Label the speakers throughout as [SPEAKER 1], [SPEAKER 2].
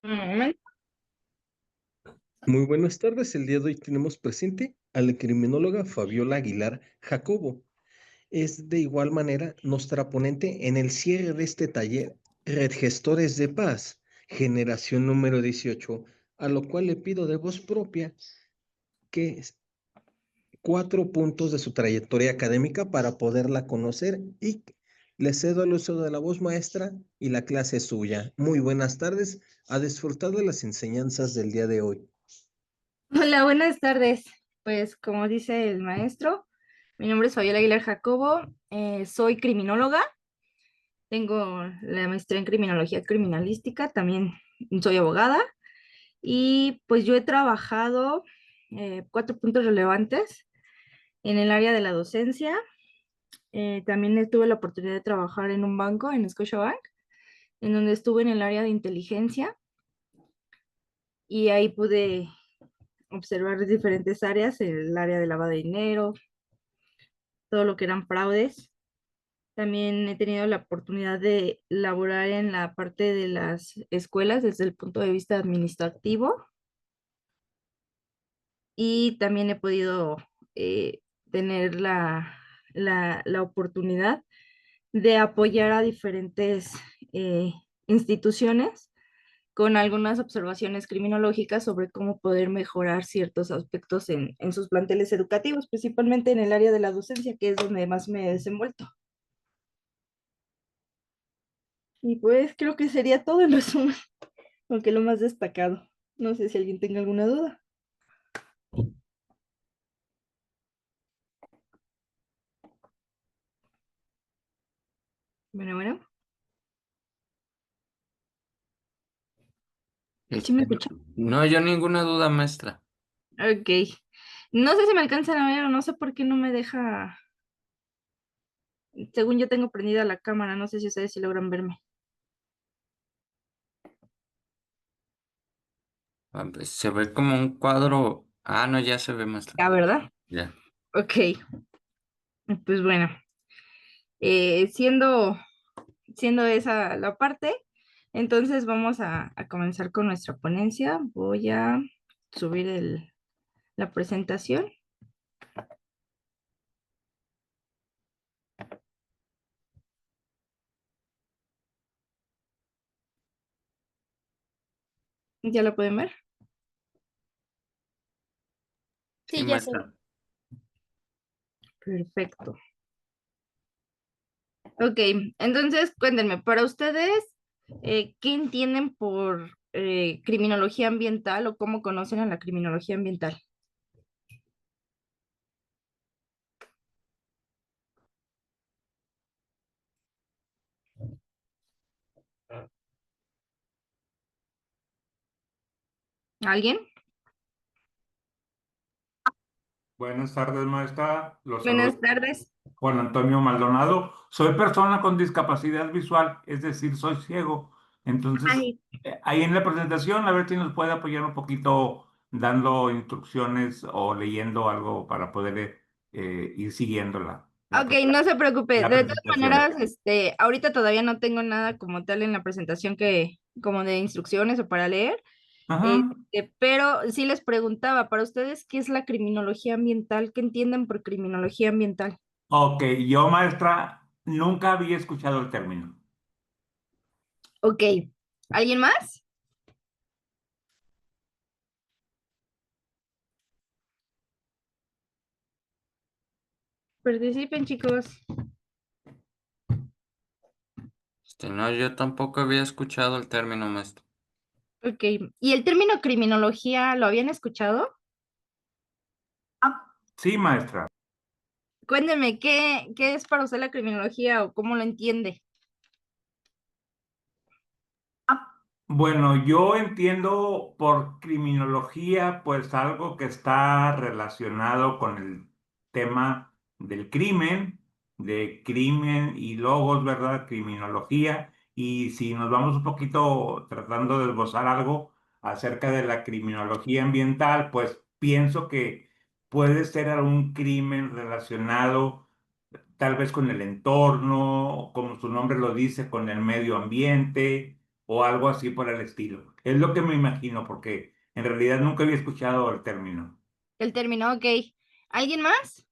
[SPEAKER 1] Un momento.
[SPEAKER 2] Muy buenas tardes. El día de hoy tenemos presente a la criminóloga Fabiola Aguilar Jacobo. Es de igual manera nuestra ponente en el cierre de este taller, Red Gestores de Paz, generación número 18, a lo cual le pido de voz propia que 4 puntos de su trayectoria académica para poderla conocer y le cedo el uso de la voz maestra y la clase es suya. Muy buenas tardes, a disfrutar de las enseñanzas del día de hoy.
[SPEAKER 1] Hola, buenas tardes. Pues como dice el maestro, mi nombre es Fabiola Aguilar Jacobo, soy criminóloga, tengo la maestría en criminología criminalística, también soy abogada y pues yo he trabajado 4 puntos relevantes en el área de la docencia. También tuve la oportunidad de trabajar en un banco, en Scotiabank, en donde estuve en el área de inteligencia y ahí pude observar diferentes áreas, el área de lavado de dinero, todo lo que eran fraudes. También he tenido la oportunidad de laborar en la parte de las escuelas desde el punto de vista administrativo y también he podido eh, tener la oportunidad de apoyar a diferentes eh, instituciones con algunas observaciones criminológicas sobre cómo poder mejorar ciertos aspectos en sus planteles educativos, principalmente en el área de la docencia, que es donde más me he desenvuelto. Y pues creo que sería todo en resumen, aunque lo más destacado. No sé si alguien tenga alguna duda. Bueno, bueno, ¿sí me
[SPEAKER 3] Este,
[SPEAKER 1] escucha?
[SPEAKER 3] no, yo ninguna duda, maestra.
[SPEAKER 1] Ok. No sé si me alcanzan a ver o no sé por qué no me deja. Según yo tengo prendida la cámara, no sé si ustedes sí logran verme.
[SPEAKER 3] Pues, se ve como un cuadro. Ah, no, ya se ve, maestra.
[SPEAKER 1] Ah, ¿verdad?
[SPEAKER 3] Ya.
[SPEAKER 1] Ok. Pues bueno, siendo esa la parte, entonces vamos a comenzar con nuestra ponencia. Voy a subir la presentación. ¿Ya la pueden ver?
[SPEAKER 3] Sí,
[SPEAKER 1] Sí, ya sé.
[SPEAKER 3] maestra.
[SPEAKER 1] Perfecto. Ok, entonces cuéntenme, para ustedes, ¿qué entienden por criminología ambiental o cómo conocen a la criminología ambiental? ¿Alguien?
[SPEAKER 4] Buenas tardes, maestra. Los
[SPEAKER 1] Buenas
[SPEAKER 4] saludo
[SPEAKER 1] tardes.
[SPEAKER 4] Juan Antonio Maldonado. Soy persona con discapacidad visual, es decir, soy ciego. Entonces,
[SPEAKER 1] Ay,
[SPEAKER 4] ahí en la presentación, a ver si nos puede apoyar un poquito dando instrucciones o leyendo algo para poder ir siguiendo
[SPEAKER 1] ok, no se preocupe.
[SPEAKER 4] la
[SPEAKER 1] De todas
[SPEAKER 4] presentación.
[SPEAKER 1] maneras, ahorita todavía no tengo nada como tal en la presentación como de instrucciones o para leer.
[SPEAKER 4] Ajá.
[SPEAKER 1] Pero sí les preguntaba, para ustedes, ¿qué es la criminología ambiental? ¿Qué entienden por criminología ambiental?
[SPEAKER 4] Ok, yo, maestra, nunca había escuchado el término.
[SPEAKER 1] Ok, ¿alguien más? Participen, chicos.
[SPEAKER 3] No, yo tampoco había escuchado el término, maestra.
[SPEAKER 1] Ok, ¿y el término criminología lo habían escuchado?
[SPEAKER 4] Sí, maestra.
[SPEAKER 1] Cuéntenme, ¿qué es para usted la criminología o cómo lo entiende?
[SPEAKER 4] Bueno, yo entiendo por criminología, pues algo que está relacionado con el tema del crimen, de crimen y logos, ¿verdad? Criminología. Y si nos vamos un poquito tratando de esbozar algo acerca de la criminología ambiental, pues pienso que puede ser algún crimen relacionado tal vez con el entorno, como su nombre lo dice, con el medio ambiente o algo así por el estilo. Es lo que me imagino, porque en realidad nunca había escuchado el término.
[SPEAKER 1] El término, ok. ¿Alguien más?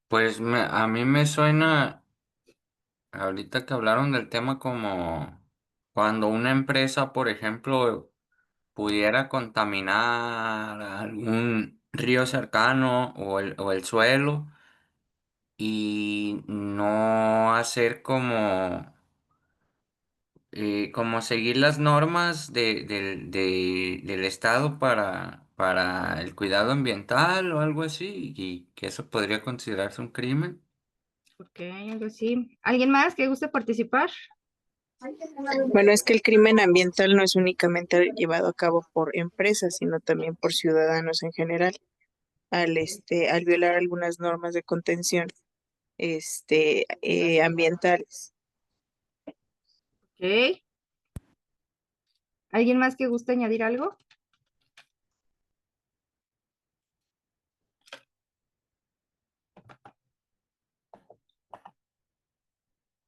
[SPEAKER 3] Pues a mí me suena, ahorita que hablaron del tema, como cuando una empresa, por ejemplo, pudiera contaminar algún río cercano o el suelo y no hacer como seguir las normas del Estado para el cuidado ambiental o algo así, y que eso podría considerarse un crimen.
[SPEAKER 1] Ok, algo así. ¿Alguien más que guste participar?
[SPEAKER 5] Bueno, es que el crimen ambiental no es únicamente llevado a cabo por empresas, sino también por ciudadanos en general, al violar algunas normas de contención, ambientales.
[SPEAKER 1] Ok. ¿Alguien más que guste añadir algo?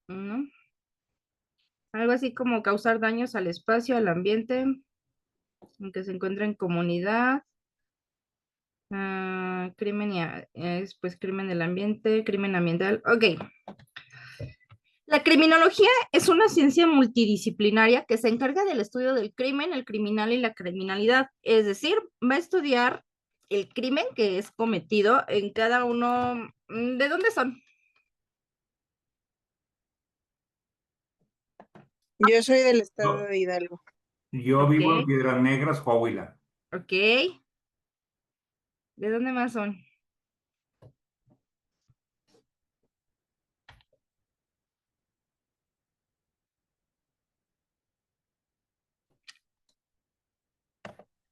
[SPEAKER 1] ¿No? Algo así como causar daños al espacio, al ambiente, aunque se encuentra en comunidad. Crimen es pues crimen del ambiente, crimen ambiental. Ok. La criminología es una ciencia multidisciplinaria que se encarga del estudio del crimen, el criminal y la criminalidad. Es decir, va a estudiar el crimen que es cometido en cada uno. ¿De dónde son?
[SPEAKER 5] Yo soy del estado
[SPEAKER 4] Yo,
[SPEAKER 5] de Hidalgo.
[SPEAKER 4] yo
[SPEAKER 1] Ok,
[SPEAKER 4] vivo en Piedras Negras, Coahuila.
[SPEAKER 1] ok. ¿De dónde más son?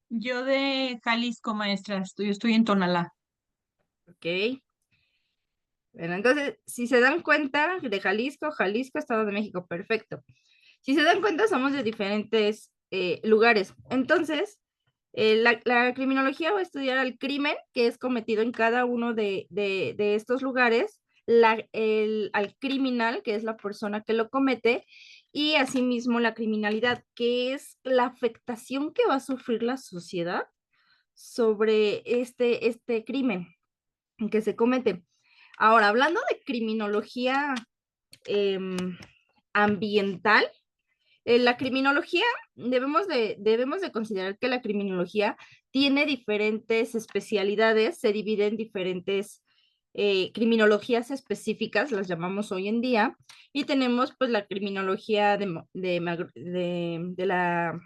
[SPEAKER 6] Yo de Jalisco, maestra, estoy en Tonalá.
[SPEAKER 1] Ok. Bueno, entonces, si se dan cuenta, de Jalisco, Estado de México, perfecto. Si se dan cuenta, somos de diferentes lugares. Entonces, la criminología va a estudiar al crimen que es cometido en cada uno de estos lugares, al criminal, que es la persona que lo comete, y asimismo la criminalidad, que es la afectación que va a sufrir la sociedad sobre este crimen que se comete. Ahora, hablando de criminología em, ambiental, la criminología, debemos de considerar que la criminología tiene diferentes especialidades, se divide en diferentes criminologías específicas, las llamamos hoy en día, y tenemos pues la criminología de la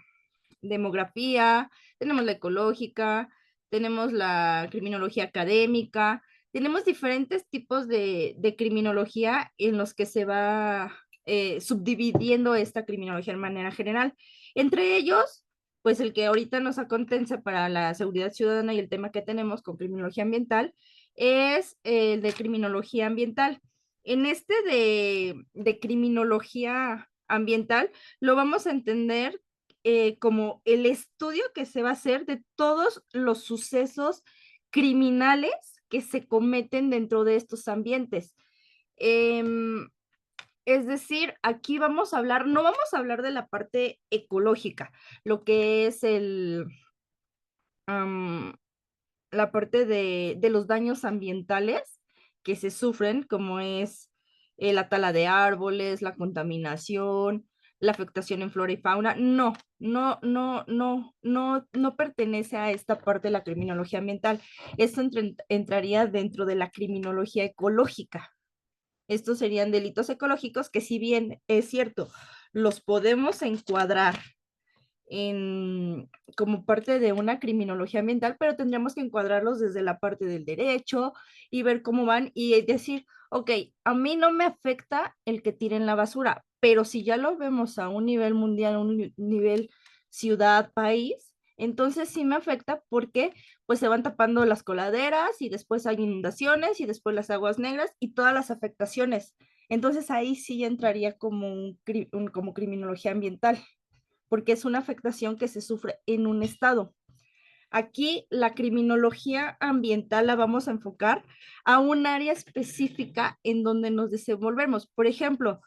[SPEAKER 1] demografía, tenemos la ecológica, tenemos la criminología académica, tenemos diferentes tipos de criminología en los que se va subdividiendo esta criminología de manera general. Entre ellos, pues el que ahorita nos acontece para la seguridad ciudadana y el tema que tenemos con criminología ambiental es el de criminología ambiental. En este de criminología ambiental lo vamos a entender como el estudio que se va a hacer de todos los sucesos criminales que se cometen dentro de estos ambientes. Es decir, aquí vamos a hablar, no vamos a hablar de la parte ecológica, lo que es la parte de los daños ambientales que se sufren, como es la tala de árboles, la contaminación, la afectación en flora y fauna. No pertenece a esta parte de la criminología ambiental. Esto entraría dentro de la criminología ecológica. Estos serían delitos ecológicos que, si bien es cierto, los podemos encuadrar como parte de una criminología ambiental, pero tendríamos que encuadrarlos desde la parte del derecho y ver cómo van y decir, ok, a mí no me afecta el que tiren la basura, pero si ya lo vemos a un nivel mundial, a un nivel ciudad, país, entonces sí me afecta porque pues se van tapando las coladeras y después hay inundaciones y después las aguas negras y todas las afectaciones. Entonces ahí sí entraría como, como criminología ambiental, porque es una afectación que se sufre en un estado. Aquí la criminología ambiental la vamos a enfocar a un área específica en donde nos desenvolvemos. Por ejemplo,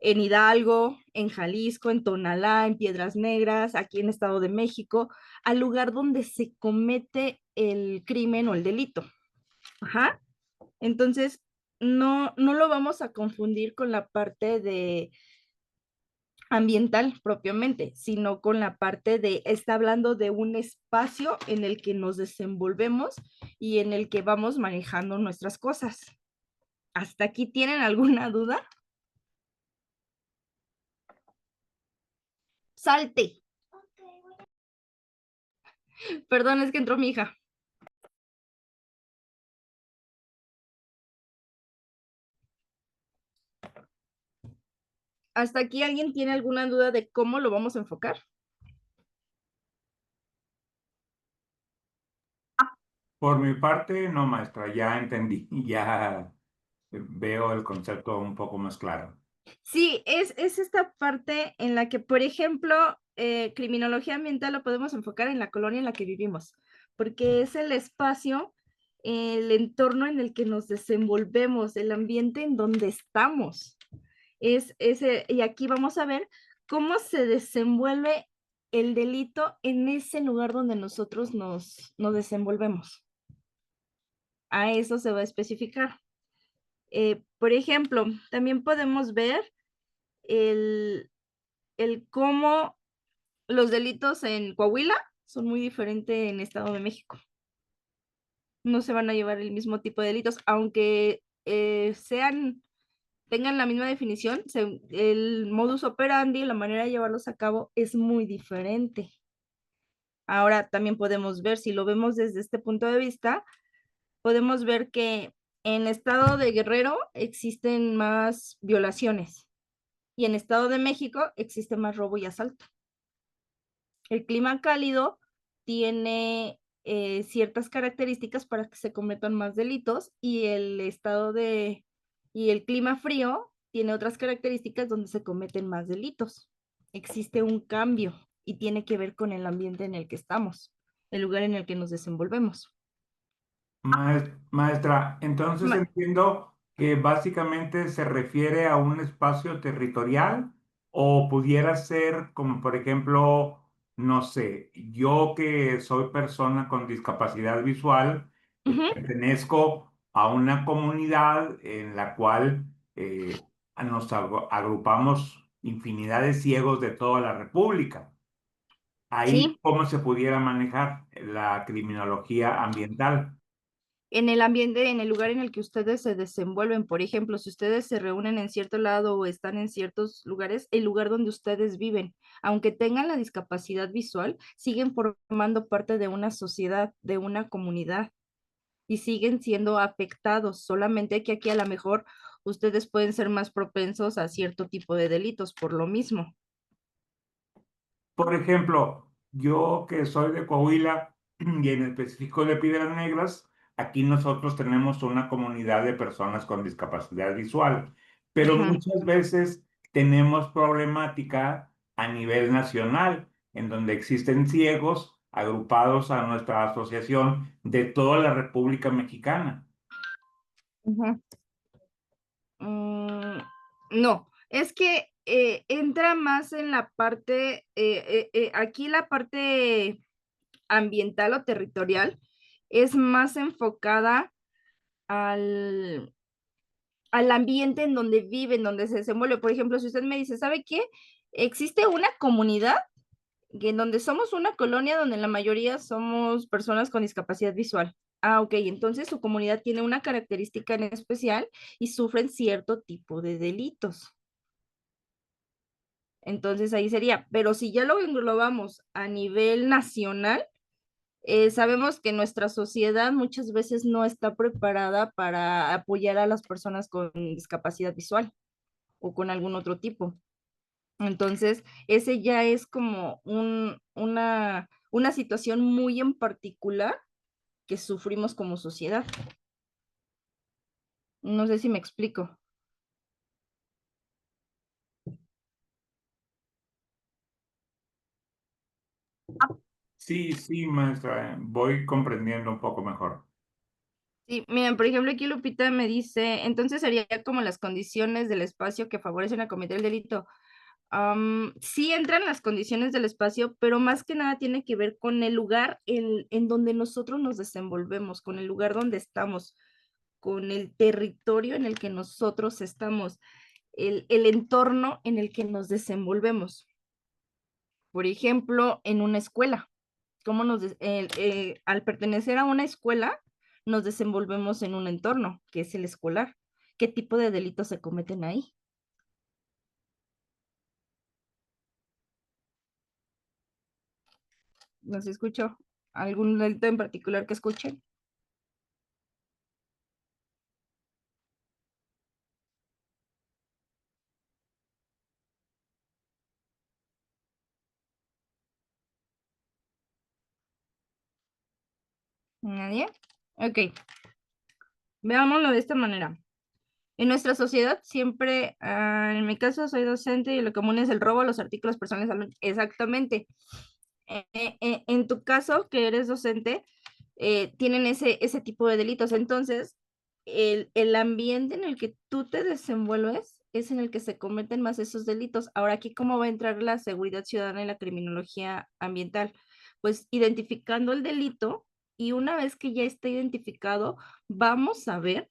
[SPEAKER 1] en Hidalgo, en Jalisco, en Tonalá, en Piedras Negras, aquí en Estado de México, al lugar donde se comete el crimen o el delito. Ajá. Entonces, no lo vamos a confundir con la parte de ambiental propiamente, sino con la parte de, está hablando de un espacio en el que nos desenvolvemos y en el que vamos manejando nuestras cosas. ¿Hasta aquí tienen alguna duda? Salte. Perdón, es que entró mi hija. ¿Hasta aquí alguien tiene alguna duda de cómo lo vamos a enfocar?
[SPEAKER 4] Por mi parte, no, maestra, ya entendí, ya veo el concepto un poco más claro.
[SPEAKER 1] Sí, es esta parte en la que, por ejemplo, criminología ambiental lo podemos enfocar en la colonia en la que vivimos, porque es el espacio, el entorno en el que nos desenvolvemos, el ambiente en donde estamos. Es ese, y aquí vamos a ver cómo se desenvuelve el delito en ese lugar donde nosotros nos desenvolvemos. A eso se va a especificar. Por ejemplo, también podemos ver el, el cómo los delitos en Coahuila son muy diferentes en Estado de México. No se van a llevar el mismo tipo de delitos, aunque tengan la misma definición, el modus operandi, la manera de llevarlos a cabo es muy diferente. Ahora también podemos ver, si lo vemos desde este punto de vista, podemos ver que en Estado de Guerrero existen más violaciones y en Estado de México existe más robo y asalto. El clima cálido tiene ciertas características para que se cometan más delitos y y el clima frío tiene otras características donde se cometen más delitos. Existe un cambio y tiene que ver con el ambiente en el que estamos, el lugar en el que nos desenvolvemos.
[SPEAKER 4] Maestra, entonces
[SPEAKER 1] Ma-
[SPEAKER 4] entiendo que básicamente se refiere a un espacio territorial o pudiera ser como, por ejemplo, no sé, yo que soy persona con discapacidad visual,
[SPEAKER 1] Ujú.
[SPEAKER 4] pertenezco a una comunidad en la cual nos agrupamos infinidad de ciegos de toda la República. Ahí,
[SPEAKER 1] Sí,
[SPEAKER 4] ¿cómo se pudiera manejar la criminología ambiental?
[SPEAKER 1] en el ambiente, en el lugar en el que ustedes se desenvuelven. Por ejemplo, si ustedes se reúnen en cierto lado o están en ciertos lugares, el lugar donde ustedes viven, aunque tengan la discapacidad visual, siguen formando parte de una sociedad, de una comunidad y siguen siendo afectados, solamente que aquí a lo mejor ustedes pueden ser más propensos a cierto tipo de delitos por lo mismo.
[SPEAKER 4] Por ejemplo, yo que soy de Coahuila y en específico de Piedras Negras, aquí nosotros tenemos una comunidad de personas con discapacidad visual, pero
[SPEAKER 1] Ajá.
[SPEAKER 4] muchas veces tenemos problemática a nivel nacional, en donde existen ciegos agrupados a nuestra asociación de toda la República Mexicana.
[SPEAKER 1] Ajá. Mm, no, es que entra más en la parte, aquí la parte ambiental o territorial es más enfocada al, al ambiente en donde vive, en donde se desenvuelve. Por ejemplo, si usted me dice, ¿sabe qué? Existe una comunidad en donde somos una colonia donde la mayoría somos personas con discapacidad visual. Ah, ok, entonces su comunidad tiene una característica en especial y sufren cierto tipo de delitos. Entonces ahí sería, pero si ya lo englobamos a nivel nacional, sabemos que nuestra sociedad muchas veces no está preparada para apoyar a las personas con discapacidad visual o con algún otro tipo. Entonces, ese ya es como una situación muy en particular que sufrimos como sociedad. No sé si me explico.
[SPEAKER 4] Sí, sí, maestra, voy comprendiendo un poco mejor.
[SPEAKER 1] Sí, miren, por ejemplo, aquí Lupita me dice, entonces sería como las condiciones del espacio que favorecen a cometer el delito. Sí entran las condiciones del espacio, pero más que nada tiene que ver con el lugar en donde nosotros nos desenvolvemos, con el lugar donde estamos, con el territorio en el que nosotros estamos, el entorno en el que nos desenvolvemos. Por ejemplo, en una escuela. Al pertenecer a una escuela, nos desenvolvemos en un entorno, que es el escolar. ¿Qué tipo de delitos se cometen ahí? No se escuchó. ¿Algún delito en particular que escuchen? ¿Nadie? Ok, veámoslo de esta manera. En nuestra sociedad siempre, en mi caso soy docente y lo común es el robo a los artículos personales. Exactamente. En tu caso, que eres docente, tienen ese tipo de delitos. Entonces, el ambiente en el que tú te desenvuelves es en el que se cometen más esos delitos. Ahora, aquí, ¿cómo va a entrar la seguridad ciudadana y la criminología ambiental? Pues identificando el delito, y una vez que ya está identificado, vamos a ver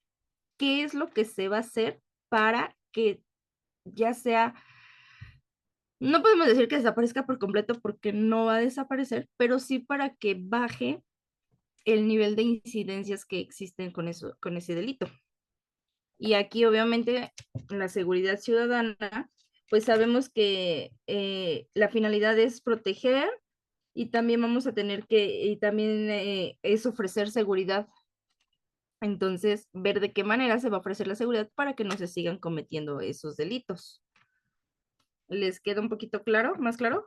[SPEAKER 1] qué es lo que se va a hacer para que ya sea, no podemos decir que desaparezca por completo porque no va a desaparecer, pero sí para que baje el nivel de incidencias que existen con eso, con ese delito. Y aquí obviamente la seguridad ciudadana, pues sabemos que la finalidad es proteger, y también vamos a tener que, y también es ofrecer seguridad. Entonces, ver de qué manera se va a ofrecer la seguridad para que no se sigan cometiendo esos delitos. ¿Les queda un poquito claro? ¿Más claro?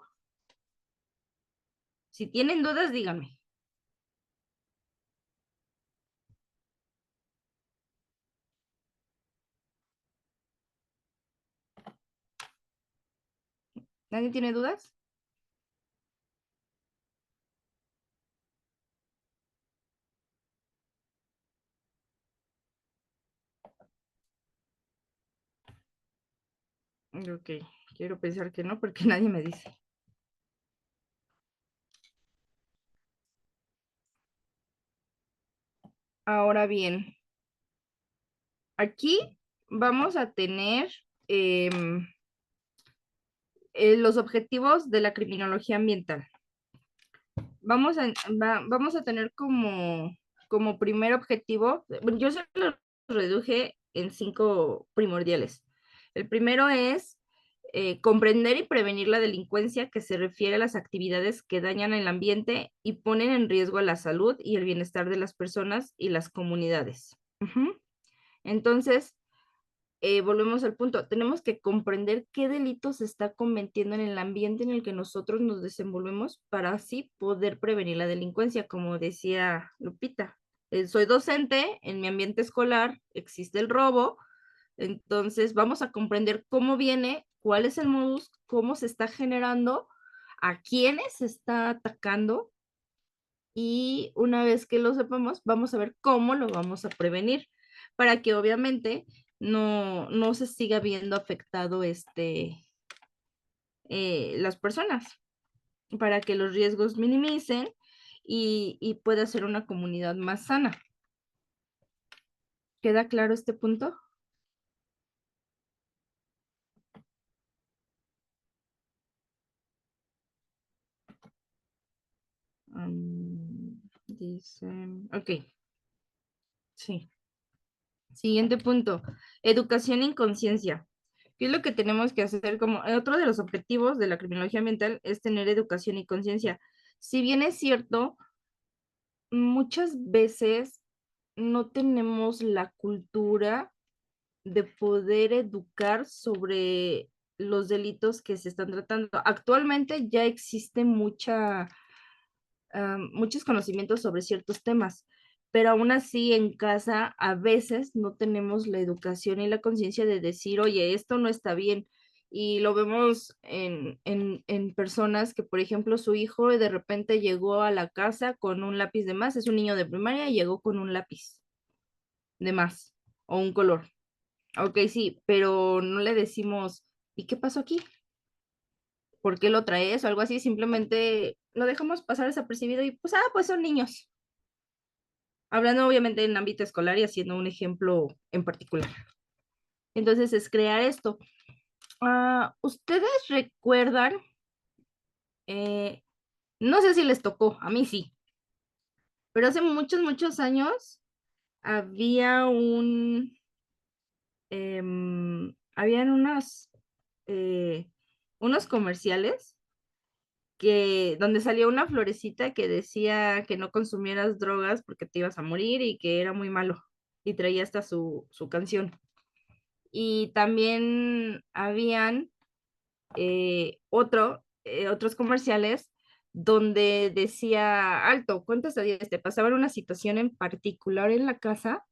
[SPEAKER 1] Si tienen dudas, díganme. ¿Nadie tiene dudas? Ok, quiero pensar que no, porque nadie me dice. Ahora bien, aquí vamos a tener los objetivos de la criminología ambiental. Vamos a tener como primer objetivo, yo se lo reduje en 5 primordiales. El primero es comprender y prevenir la delincuencia, que se refiere a las actividades que dañan el ambiente y ponen en riesgo a la salud y el bienestar de las personas y las comunidades. Entonces, volvemos al punto, tenemos que comprender qué delitos se está cometiendo en el ambiente en el que nosotros nos desenvolvemos para así poder prevenir la delincuencia, como decía Lupita. Soy docente, en mi ambiente escolar existe el robo, entonces vamos a comprender cómo viene, cuál es el modus, cómo se está generando, a quiénes se está atacando, y una vez que lo sepamos, vamos a ver cómo lo vamos a prevenir para que obviamente no se siga viendo afectado las personas, para que los riesgos minimicen y pueda ser una comunidad más sana. ¿Queda claro este punto? Dice, ok, sí. Siguiente punto, educación y conciencia. ¿Qué es lo que tenemos que hacer? Como otro de los objetivos de la criminología ambiental es tener educación y conciencia. Si bien es cierto, muchas veces no tenemos la cultura de poder educar sobre los delitos que se están tratando. Actualmente ya existe muchos conocimientos sobre ciertos temas, pero aún así en casa a veces no tenemos la educación y la conciencia de decir, oye, esto no está bien. Y lo vemos en personas que, por ejemplo, su hijo de repente llegó a la casa con un lápiz de más, es un niño de primaria y llegó con un lápiz. de más o un color. Ok, sí, pero no le decimos, ¿y qué pasó aquí? ¿Por qué lo traes? O algo así, simplemente lo dejamos pasar desapercibido y pues son niños. Hablando obviamente en ámbito escolar y haciendo un ejemplo en particular. Entonces es crear esto. ¿Ustedes recuerdan? Eh, no sé si les tocó, a mí sí, pero hace muchos, muchos años había habían unos comerciales donde salía una florecita que decía que no consumieras drogas porque te ibas a morir y que era muy malo, y traía hasta su canción. Y también habían otros comerciales donde decía, alto, cuentas a 10, te pasaban una situación en particular en la casa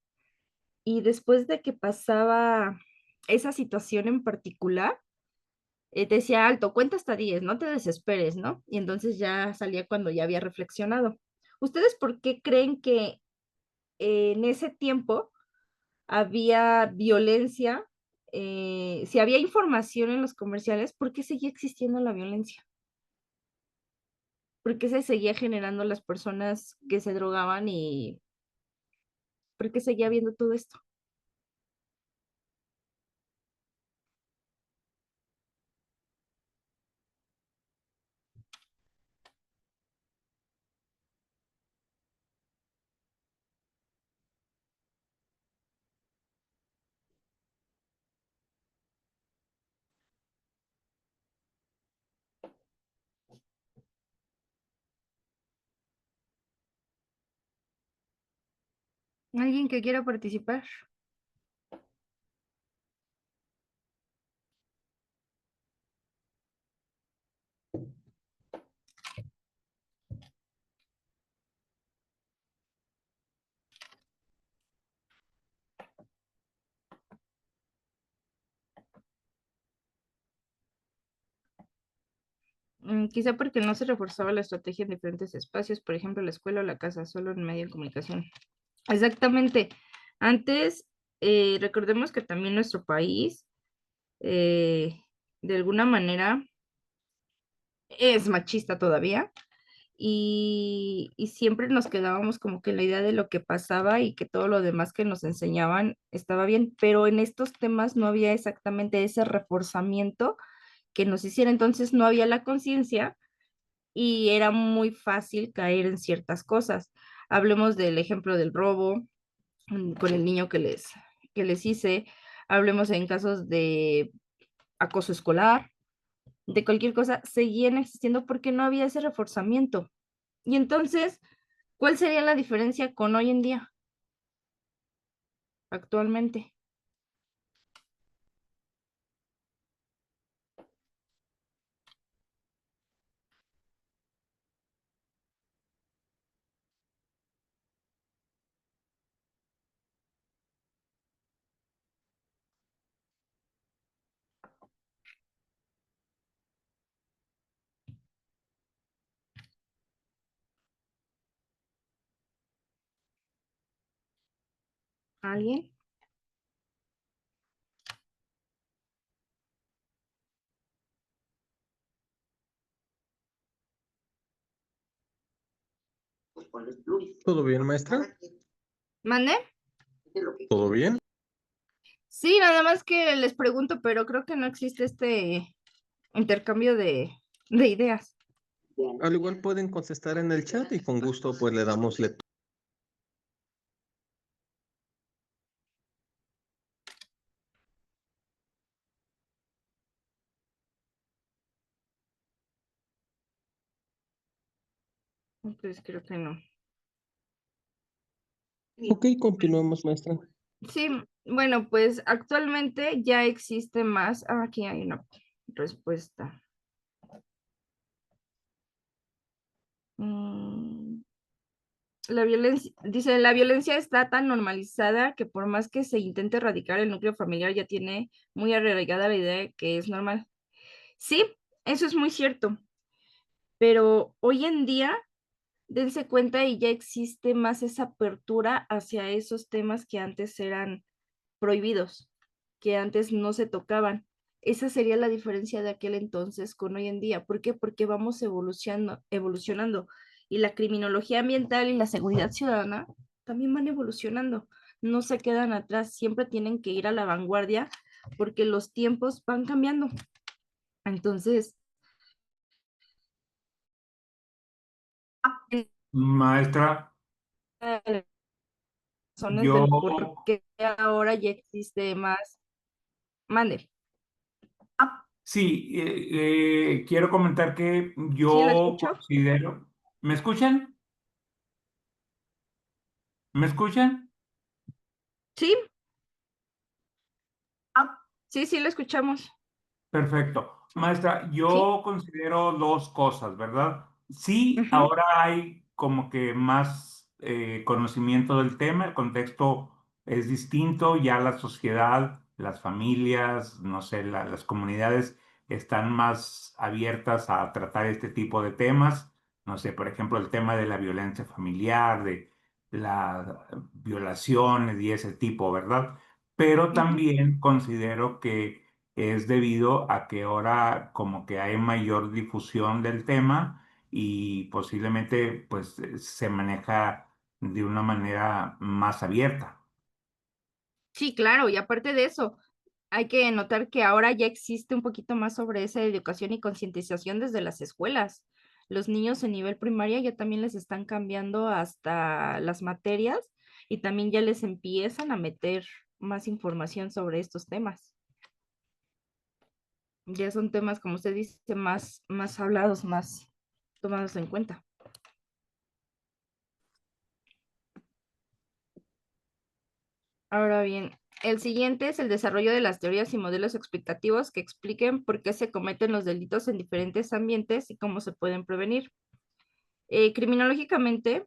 [SPEAKER 1] y después de que pasaba esa situación en particular, te decía, alto, cuenta hasta 10, no te desesperes, ¿no? Y entonces ya salía cuando ya había reflexionado. ¿Ustedes por qué creen que en ese tiempo había violencia? Si había información en los comerciales, ¿por qué seguía existiendo la violencia? ¿Por qué se seguía generando las personas que se drogaban y por qué seguía habiendo todo esto? ¿Alguien que quiera participar? Quizá porque no se reforzaba la estrategia en diferentes espacios, por ejemplo, la escuela o la casa, solo en medio de comunicación. Exactamente. Antes, recordemos que también nuestro país, eh, de alguna manera, es machista todavía y siempre nos quedábamos como que en la idea de lo que pasaba y que todo lo demás que nos enseñaban estaba bien, pero en estos temas no había exactamente ese reforzamiento que nos hiciera, entonces no había la conciencia y era muy fácil caer en ciertas cosas. Hablemos del ejemplo del robo, con el niño que les hice, hablemos en casos de acoso escolar, de cualquier cosa, seguían existiendo porque no había ese reforzamiento. Y entonces, ¿cuál sería la diferencia con hoy en día, actualmente? ¿Alguien?
[SPEAKER 2] ¿Todo bien, maestra?
[SPEAKER 1] ¿Mande?
[SPEAKER 2] ¿Todo bien?
[SPEAKER 1] Sí, nada más que les pregunto, pero creo que no existe este intercambio de ideas.
[SPEAKER 2] Al igual pueden contestar en el chat y con gusto pues le damos lectura.
[SPEAKER 1] Pues creo que no.
[SPEAKER 2] Ok, continuamos, maestra.
[SPEAKER 1] Sí, bueno, pues actualmente ya existe más. Aquí hay una respuesta. La violencia, dice, la violencia está tan normalizada que por más que se intente erradicar el núcleo familiar, ya tiene muy arraigada la idea de que es normal. Sí, eso es muy cierto, pero hoy en día dense cuenta y ya existe más esa apertura hacia esos temas que antes eran prohibidos, que antes no se tocaban. Esa sería la diferencia de aquel entonces con hoy en día. ¿Por qué? Porque vamos evolucionando y la criminología ambiental y la seguridad ciudadana también van evolucionando. No se quedan atrás, siempre tienen que ir a la vanguardia porque los tiempos van cambiando. Entonces,
[SPEAKER 4] Maestra,
[SPEAKER 1] razones
[SPEAKER 4] yo
[SPEAKER 1] del por qué ahora ya existe más. Mande.
[SPEAKER 4] sí, quiero comentar que
[SPEAKER 1] ¿Sí la
[SPEAKER 4] yo
[SPEAKER 1] escucho?
[SPEAKER 4] considero, ¿me escuchan? ¿Me escuchan?
[SPEAKER 1] Sí, sí, sí la escuchamos.
[SPEAKER 4] Perfecto. Maestra,
[SPEAKER 1] Sí.
[SPEAKER 4] yo considero dos cosas, ¿verdad? Sí,
[SPEAKER 1] Ujú,
[SPEAKER 4] ahora hay como que más conocimiento del tema, el contexto es distinto, ya la sociedad, las familias, no sé, las comunidades están más abiertas a tratar este tipo de temas. No sé, por ejemplo, el tema de la violencia familiar, de las violaciones y ese tipo, ¿verdad? Pero
[SPEAKER 1] ujú.
[SPEAKER 4] también considero que es debido a que ahora como que hay mayor difusión del tema y posiblemente pues se maneja de una manera más abierta.
[SPEAKER 1] Sí, claro, y aparte de eso, hay que notar que ahora ya existe un poquito más sobre esa educación y concientización desde las escuelas. Los niños en nivel primaria ya también les están cambiando hasta las materias y también ya les empiezan a meter más información sobre estos temas. Ya son temas, como usted dice, más hablados, más tomados en cuenta. Ahora bien, el siguiente es el desarrollo de las teorías y modelos explicativos que expliquen por qué se cometen los delitos en diferentes ambientes y cómo se pueden prevenir. Criminológicamente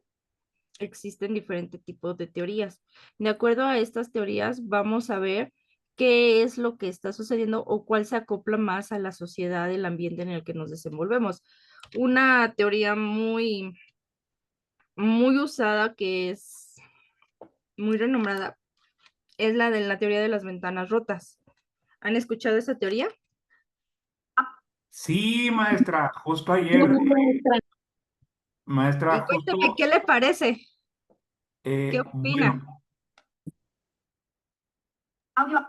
[SPEAKER 1] existen diferentes tipos de teorías. De acuerdo a estas teorías, vamos a ver qué es lo que está sucediendo o cuál se acopla más a la sociedad, el ambiente en el que nos desenvolvemos. Una teoría muy usada, que es muy renombrada, es la de la teoría de las ventanas rotas. ¿Han escuchado esa teoría?
[SPEAKER 4] Sí, maestra, justo ayer, maestra,
[SPEAKER 1] Y cuénteme,
[SPEAKER 4] justo,
[SPEAKER 1] ¿qué le parece? ¿Qué opina?
[SPEAKER 4] bueno,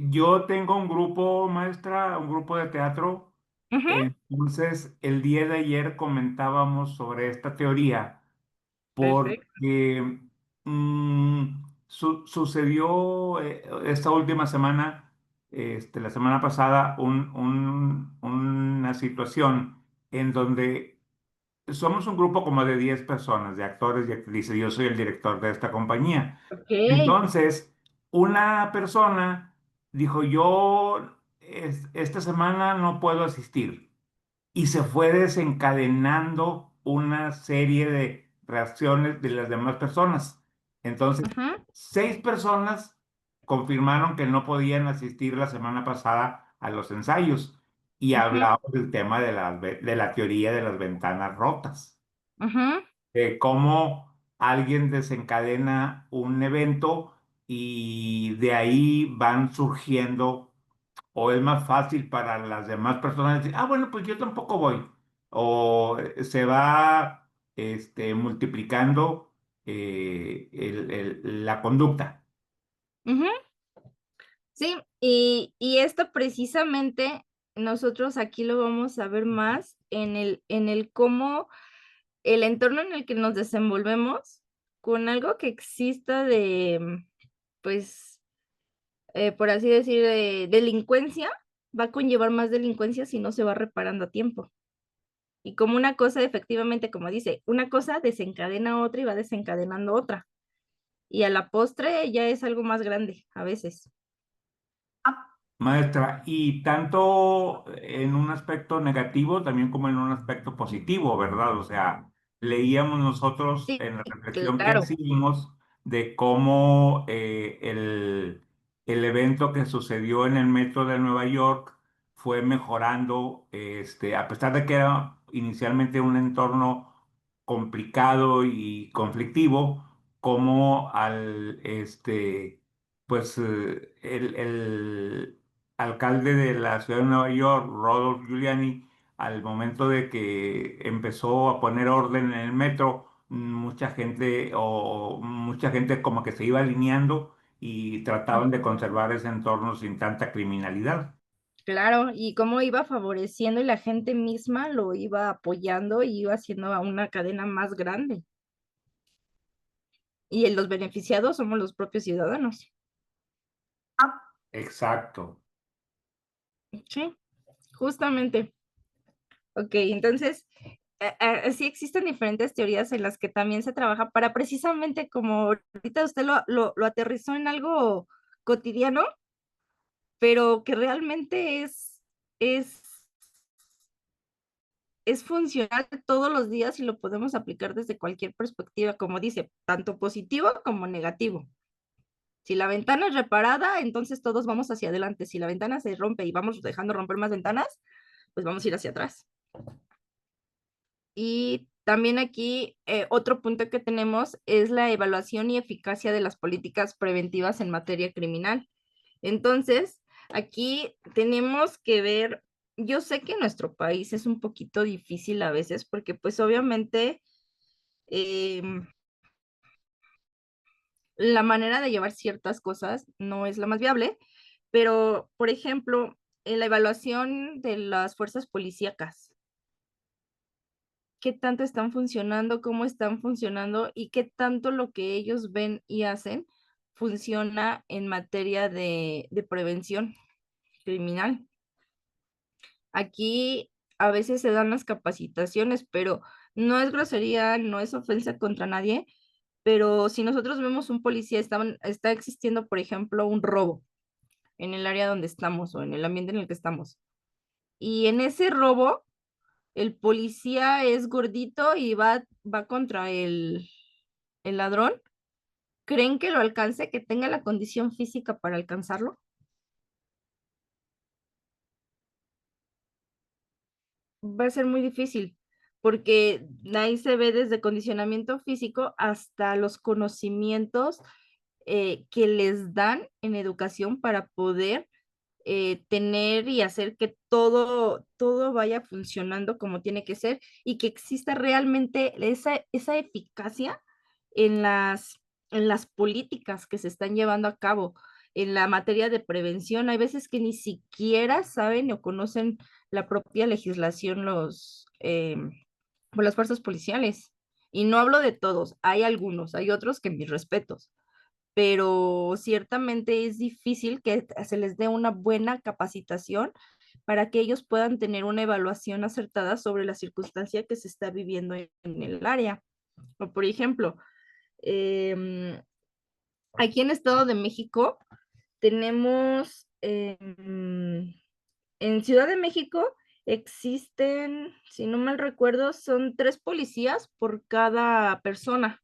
[SPEAKER 4] yo tengo un grupo, maestra, un grupo de teatro.
[SPEAKER 1] Ujú,
[SPEAKER 4] Entonces, el día de ayer comentábamos sobre esta teoría
[SPEAKER 1] perfecto.
[SPEAKER 4] porque sucedió esta última semana, la semana pasada, una situación en donde somos un grupo como de 10 personas, de actores y actrices. Yo soy el director de esta compañía.
[SPEAKER 1] Ok.
[SPEAKER 4] Entonces, una persona dijo, yo esta semana no puedo asistir y se fue desencadenando una serie de reacciones de las demás personas. Entonces,
[SPEAKER 1] Ujú,
[SPEAKER 4] 6 personas confirmaron que no podían asistir la semana pasada a los ensayos y
[SPEAKER 1] ujú,
[SPEAKER 4] hablamos del tema de la teoría de las ventanas rotas,
[SPEAKER 1] ujú,
[SPEAKER 4] de cómo alguien desencadena un evento y de ahí van surgiendo o es más fácil para las demás personas decir, ah, bueno, pues yo tampoco voy. O se va multiplicando la conducta.
[SPEAKER 1] ujú. Sí, y esto precisamente nosotros aquí lo vamos a ver más en el cómo el entorno en el que nos desenvolvemos con algo que exista de, pues, por así decir, de delincuencia, va a conllevar más delincuencia si no se va reparando a tiempo. Y como una cosa, efectivamente, como dice, una cosa desencadena otra y va desencadenando otra. Y a la postre ya es algo más grande a veces.
[SPEAKER 4] Maestra, y tanto en un aspecto negativo también como en un aspecto positivo, ¿verdad? O sea, leíamos nosotros
[SPEAKER 1] Sí,
[SPEAKER 4] en la reflexión que
[SPEAKER 1] claro.
[SPEAKER 4] hacíamos de cómo el evento que sucedió en el metro de Nueva York fue mejorando, a pesar de que era inicialmente un entorno complicado y conflictivo como pues el alcalde de la ciudad de Nueva York, Rodolph Giuliani, al momento de que empezó a poner orden en el metro, mucha gente como que se iba alineando y trataban de conservar ese entorno sin tanta criminalidad.
[SPEAKER 1] Claro, y cómo iba favoreciendo y la gente misma lo iba apoyando y iba haciendo a una cadena más grande. Y los beneficiados somos los propios ciudadanos.
[SPEAKER 4] Exacto.
[SPEAKER 1] Sí, justamente. Ok, entonces, sí existen diferentes teorías en las que también se trabaja para precisamente como ahorita usted lo aterrizó en algo cotidiano, pero que realmente es, es funcional todos los días y lo podemos aplicar desde cualquier perspectiva, como dice, tanto positivo como negativo. Si la ventana es reparada, entonces todos vamos hacia adelante. Si la ventana se rompe y vamos dejando romper más ventanas, pues vamos a ir hacia atrás. Y también aquí otro punto que tenemos es la evaluación y eficacia de las políticas preventivas en materia criminal. Entonces, aquí tenemos que ver, yo sé que en nuestro país es un poquito difícil a veces porque pues obviamente eh, la manera de llevar ciertas cosas no es la más viable, pero por ejemplo, en la evaluación de las fuerzas policíacas, qué tanto están funcionando, cómo están funcionando y qué tanto lo que ellos ven y hacen funciona en materia de prevención criminal. Aquí a veces se dan las capacitaciones, pero no es grosería, no es ofensa contra nadie, pero si nosotros vemos un policía, está existiendo, por ejemplo, un robo en el área donde estamos o en el ambiente en el que estamos. Y en ese robo, el policía es gordito y va contra el ladrón. ¿Creen que lo alcance, que tenga la condición física para alcanzarlo? Va a ser muy difícil, porque ahí se ve desde condicionamiento físico hasta los conocimientos que les dan en educación para poder tener y hacer que todo vaya funcionando como tiene que ser y que exista realmente esa eficacia en las políticas que se están llevando a cabo en la materia de prevención. Hay veces que ni siquiera saben o conocen la propia legislación por las fuerzas policiales. Y no hablo de todos, hay algunos, hay otros que mis respetos, pero ciertamente es difícil que se les dé una buena capacitación para que ellos puedan tener una evaluación acertada sobre la circunstancia que se está viviendo en el área. O por ejemplo, aquí en Estado de México tenemos, en Ciudad de México existen, si no mal recuerdo, son 3 policías por cada persona.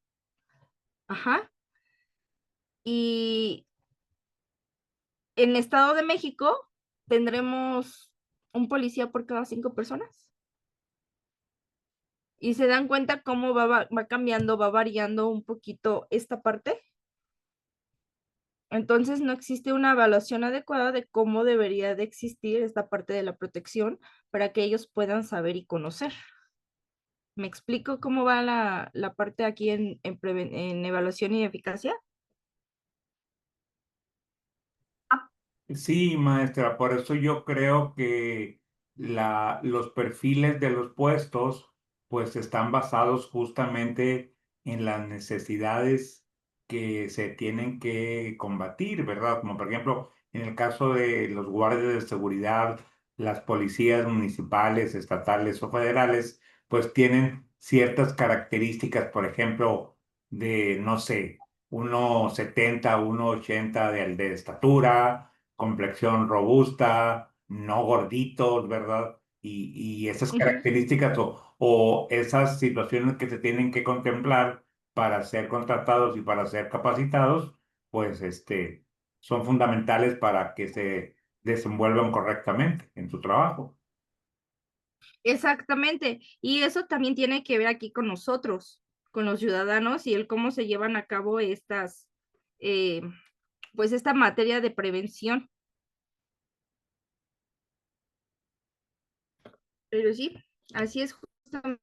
[SPEAKER 1] Ajá. Y en Estado de México tendremos un policía por cada 5 personas. Y se dan cuenta cómo va cambiando, va variando un poquito esta parte. Entonces no existe una evaluación adecuada de cómo debería de existir esta parte de la protección para que ellos puedan saber y conocer. ¿Me explico cómo va la parte aquí en evaluación y eficacia?
[SPEAKER 4] Sí, maestra, por eso yo creo que los perfiles de los puestos pues están basados justamente en las necesidades que se tienen que combatir, ¿verdad? Como por ejemplo, en el caso de los guardias de seguridad, las policías municipales, estatales o federales, pues tienen ciertas características, por ejemplo, de, no sé, 1,70, 1,80 de estatura, complexión robusta, no gorditos, ¿verdad? Y esas
[SPEAKER 1] Ujú.
[SPEAKER 4] características o esas situaciones que se tienen que contemplar para ser contratados y para ser capacitados, pues son fundamentales para que se desenvuelvan correctamente en su trabajo.
[SPEAKER 1] Exactamente, y eso también tiene que ver aquí con nosotros, con los ciudadanos y el cómo se llevan a cabo estas, pues esta materia de prevención. Pero sí, así es justamente.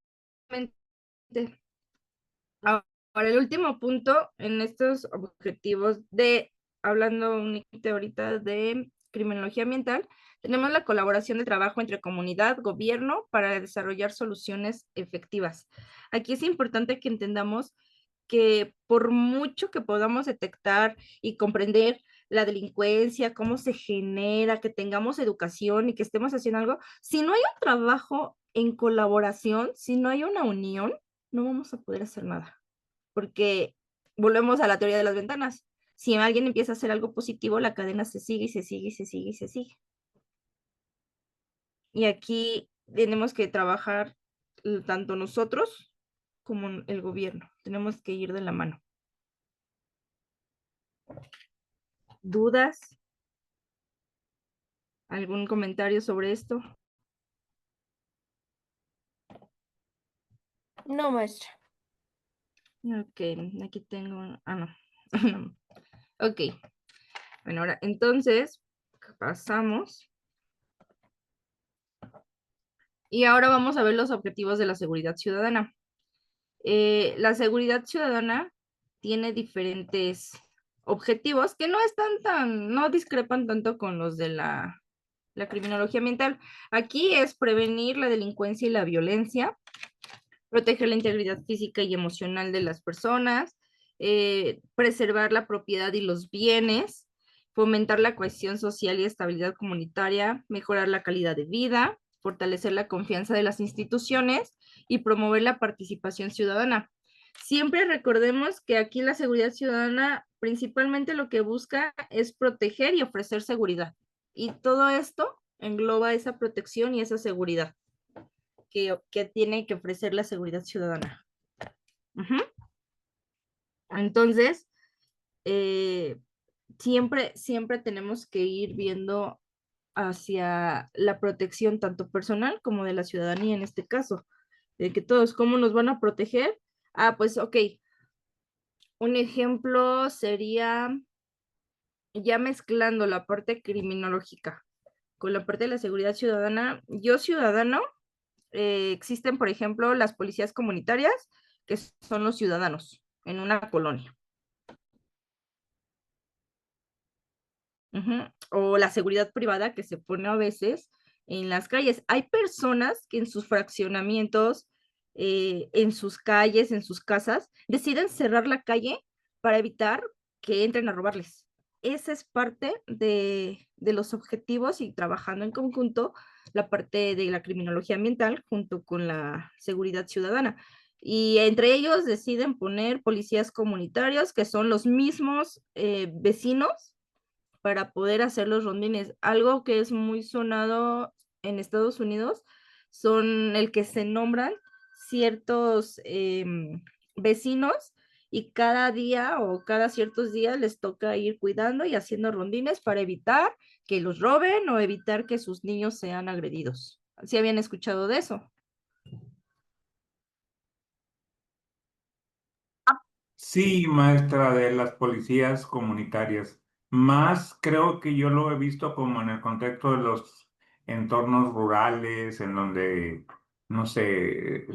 [SPEAKER 1] Ahora, el último punto en estos objetivos hablando únicamente ahorita de criminología ambiental, tenemos la colaboración de trabajo entre comunidad, gobierno, para desarrollar soluciones efectivas. Aquí es importante que entendamos que por mucho que podamos detectar y comprender la delincuencia, cómo se genera, que tengamos educación y que estemos haciendo algo, si no hay un trabajo en colaboración, si no hay una unión, no vamos a poder hacer nada. Porque volvemos a la teoría de las ventanas. Si alguien empieza a hacer algo positivo, la cadena se sigue y se sigue y se sigue y se sigue. Y aquí tenemos que trabajar tanto nosotros como el gobierno. Tenemos que ir de la mano. ¿Dudas? ¿Algún comentario sobre esto?
[SPEAKER 7] No, maestra.
[SPEAKER 1] Ok, aquí tengo. Ah, no. Ok. Bueno, ahora entonces pasamos. Y ahora vamos a ver los objetivos de la seguridad ciudadana. La seguridad ciudadana tiene diferentes objetivos que no discrepan tanto con los de la criminología ambiental. Aquí es prevenir la delincuencia y la violencia, proteger la integridad física y emocional de las personas, preservar la propiedad y los bienes, fomentar la cohesión social y estabilidad comunitaria, mejorar la calidad de vida, fortalecer la confianza de las instituciones y promover la participación ciudadana. Siempre recordemos que aquí la seguridad ciudadana principalmente lo que busca es proteger y ofrecer seguridad. Y todo esto engloba esa protección y esa seguridad que tiene que ofrecer la seguridad ciudadana. Entonces, siempre tenemos que ir viendo hacia la protección tanto personal como de la ciudadanía en este caso, de que todos, ¿cómo nos van a proteger? Ah, pues ok, un ejemplo sería ya mezclando la parte criminológica con la parte de la seguridad ciudadana. Yo ciudadano, existen, por ejemplo, las policías comunitarias, que son los ciudadanos en una colonia. O la seguridad privada que se pone a veces en las calles. Hay personas que en sus fraccionamientos, en sus calles, en sus casas, deciden cerrar la calle para evitar que entren a robarles. Esa es parte de los objetivos y trabajando en conjunto la parte de la criminología ambiental junto con la seguridad ciudadana. Y entre ellos deciden poner policías comunitarios, que son los mismos vecinos, para poder hacer los rondines. Algo que es muy sonado en Estados Unidos son el que se nombran ciertos vecinos y cada día o cada ciertos días les toca ir cuidando y haciendo rondines para evitar que los roben o evitar que sus niños sean agredidos. ¿Sí habían escuchado de eso?
[SPEAKER 4] Sí, maestra, de las policías comunitarias. Más creo que yo lo he visto como en el contexto de los entornos rurales, en donde, no sé,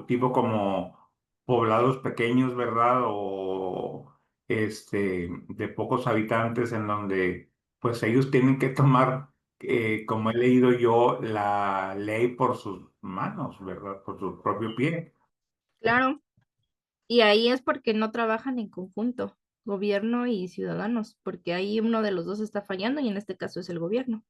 [SPEAKER 4] tipo como poblados pequeños, ¿verdad? O de pocos habitantes, en donde pues ellos tienen que tomar, como he leído yo, la ley por sus manos, ¿verdad? Por su propio pie.
[SPEAKER 1] Claro. Y ahí es porque no trabajan en conjunto, gobierno y ciudadanos, porque ahí uno de los dos está fallando y en este caso es el gobierno.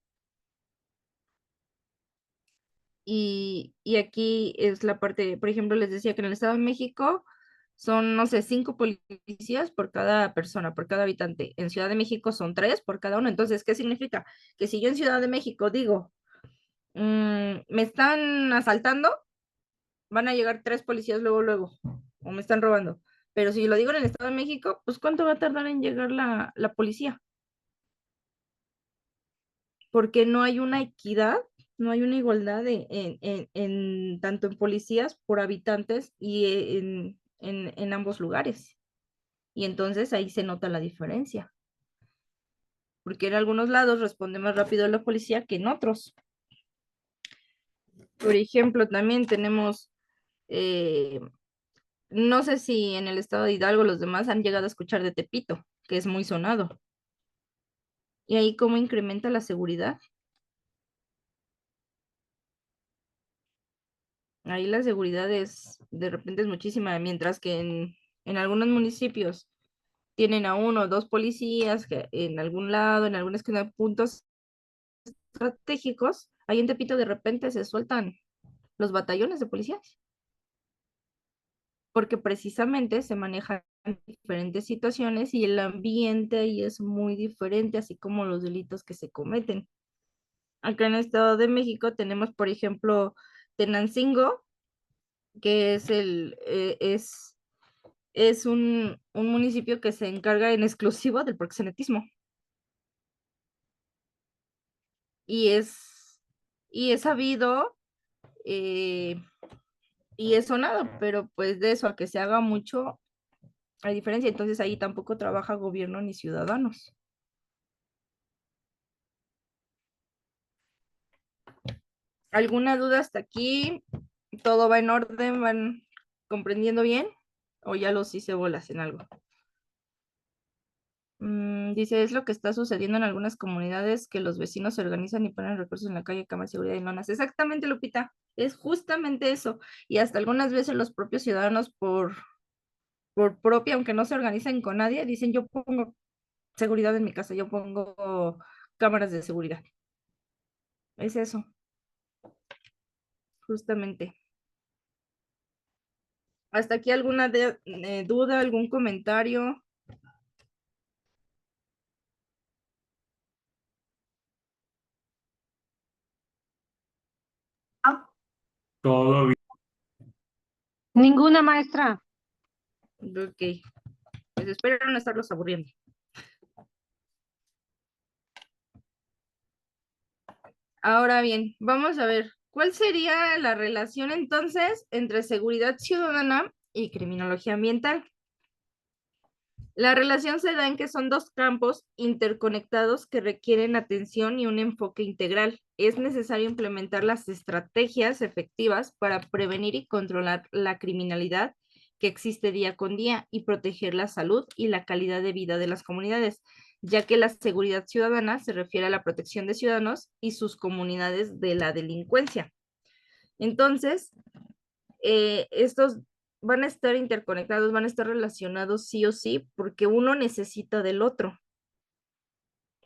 [SPEAKER 1] Y aquí es la parte, por ejemplo, les decía que en el Estado de México son, no sé, 5 policías por cada persona, por cada habitante. En Ciudad de México son 3 por cada uno. Entonces, ¿qué significa? Que si yo en Ciudad de México digo, me están asaltando, van a llegar 3 policías luego, o me están robando. Pero si lo digo en el Estado de México, pues ¿cuánto va a tardar en llegar la policía? Porque no hay una equidad No hay una igualdad tanto en policías por habitantes y en ambos lugares. Y entonces ahí se nota la diferencia. Porque en algunos lados responde más rápido la policía que en otros. Por ejemplo, también tenemos, no sé si en el estado de Hidalgo los demás han llegado a escuchar de Tepito, que es muy sonado. Y ahí cómo incrementa la seguridad. Ahí la seguridad de repente es muchísima, mientras que en algunos municipios tienen a uno o dos policías que en algún lado, en alguna esquina, puntos estratégicos, ahí en Tepito de repente se sueltan los batallones de policías, porque precisamente se manejan diferentes situaciones y el ambiente ahí es muy diferente, así como los delitos que se cometen. Acá en el Estado de México tenemos, por ejemplo, Tenancingo, que es un municipio que se encarga en exclusivo del proxenetismo. Y es sabido eh, y es sonado, pero pues de eso a que se haga mucho, hay diferencia. Entonces ahí tampoco trabaja gobierno ni ciudadanos. ¿Alguna duda hasta aquí? ¿Todo va en orden? ¿Van comprendiendo bien? ¿O ya los hice bolas en algo? Dice, es lo que está sucediendo en algunas comunidades que los vecinos se organizan y ponen recursos en la calle, cámara de seguridad y lonas. Exactamente, Lupita, es justamente eso. Y hasta algunas veces los propios ciudadanos por propia, aunque no se organicen con nadie, dicen, yo pongo seguridad en mi casa, yo pongo cámaras de seguridad. Es eso, justamente. ¿Hasta aquí alguna duda, algún comentario?
[SPEAKER 4] Todo bien.
[SPEAKER 7] Ninguna, maestra.
[SPEAKER 1] Ok, pues espero no estarlos aburriendo. Ahora bien, vamos a ver, ¿cuál sería la relación entonces entre seguridad ciudadana y criminología ambiental? La relación se da en que son dos campos interconectados que requieren atención y un enfoque integral. Es necesario implementar las estrategias efectivas para prevenir y controlar la criminalidad que existe día con día y proteger la salud y la calidad de vida de las comunidades, ya que la seguridad ciudadana se refiere a la protección de ciudadanos y sus comunidades de la delincuencia. Entonces, estos van a estar interconectados, van a estar relacionados sí o sí, porque uno necesita del otro.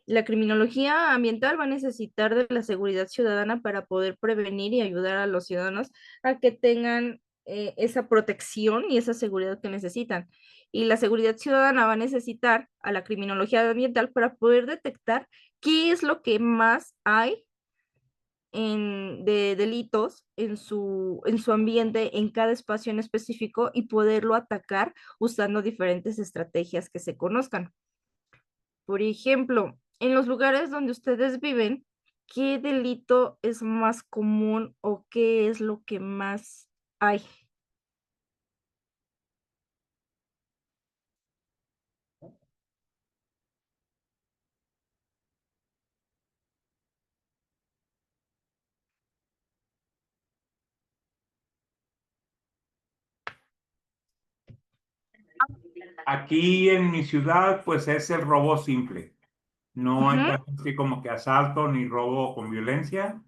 [SPEAKER 1] La criminología ambiental va a necesitar de la seguridad ciudadana para poder prevenir y ayudar a los ciudadanos a que tengan esa protección y esa seguridad que necesitan. Y la seguridad ciudadana va a necesitar a la criminología ambiental para poder detectar qué es lo que más hay de delitos en su ambiente, en cada espacio en específico y poderlo atacar usando diferentes estrategias que se conozcan. Por ejemplo, en los lugares donde ustedes viven, ¿qué delito es más común o qué es lo que más hay?
[SPEAKER 4] Aquí en mi ciudad, pues es el robo simple. No hay tanto así como que asalto ni robo con violencia.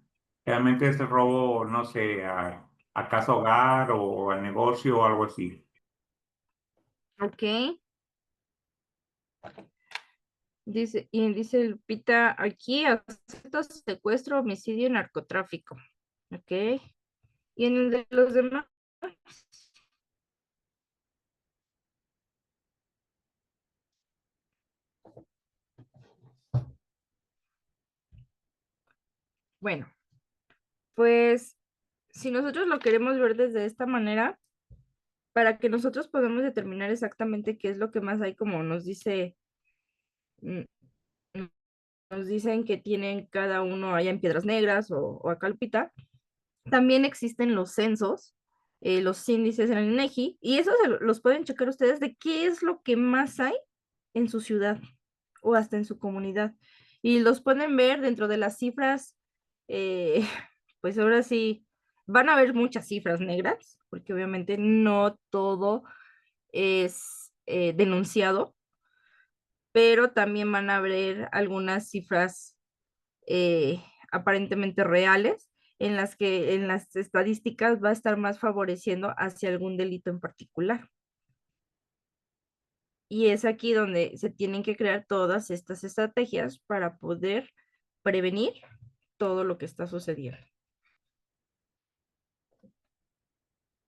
[SPEAKER 4] Realmente es el robo, no sé, a casa hogar o al negocio o algo así.
[SPEAKER 1] Ok. Dice Lupita aquí, asalto, secuestro, homicidio y narcotráfico. Ok. Y en el de los demás, bueno, pues si nosotros lo queremos ver desde esta manera, para que nosotros podamos determinar exactamente qué es lo que más hay, como nos dice nos dicen que tienen cada uno allá en Piedras Negras o Acalpita. También existen los censos, los índices en el INEGI, y esos los pueden checar ustedes de qué es lo que más hay en su ciudad o hasta en su comunidad. Y los pueden ver dentro de las cifras, pues ahora sí, van a haber muchas cifras negras, porque obviamente no todo es denunciado, pero también van a haber algunas cifras aparentemente reales en las que en las estadísticas va a estar más favoreciendo hacia algún delito en particular. Y es aquí donde se tienen que crear todas estas estrategias para poder prevenir todo lo que está sucediendo.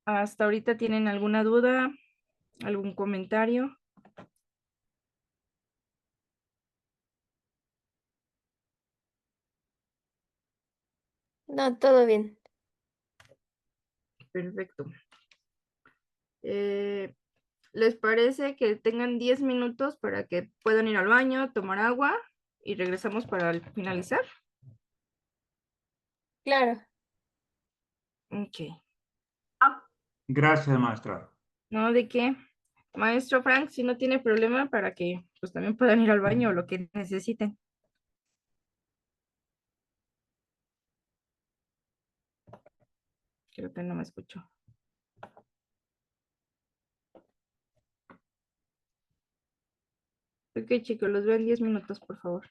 [SPEAKER 1] ¿Hasta ahorita tienen alguna duda? ¿Algún comentario?
[SPEAKER 8] No, todo bien.
[SPEAKER 1] Perfecto. ¿Les parece que tengan 10 minutos para que puedan ir al baño, tomar agua y regresamos para finalizar?
[SPEAKER 8] Claro.
[SPEAKER 1] Ok.
[SPEAKER 4] Gracias, maestra.
[SPEAKER 1] No, ¿de qué? Maestro Frank, si no tiene problema para que pues también puedan ir al baño o lo que necesiten. Creo que no me escuchó. Ok, chicos, los veo en 10 minutos, por favor.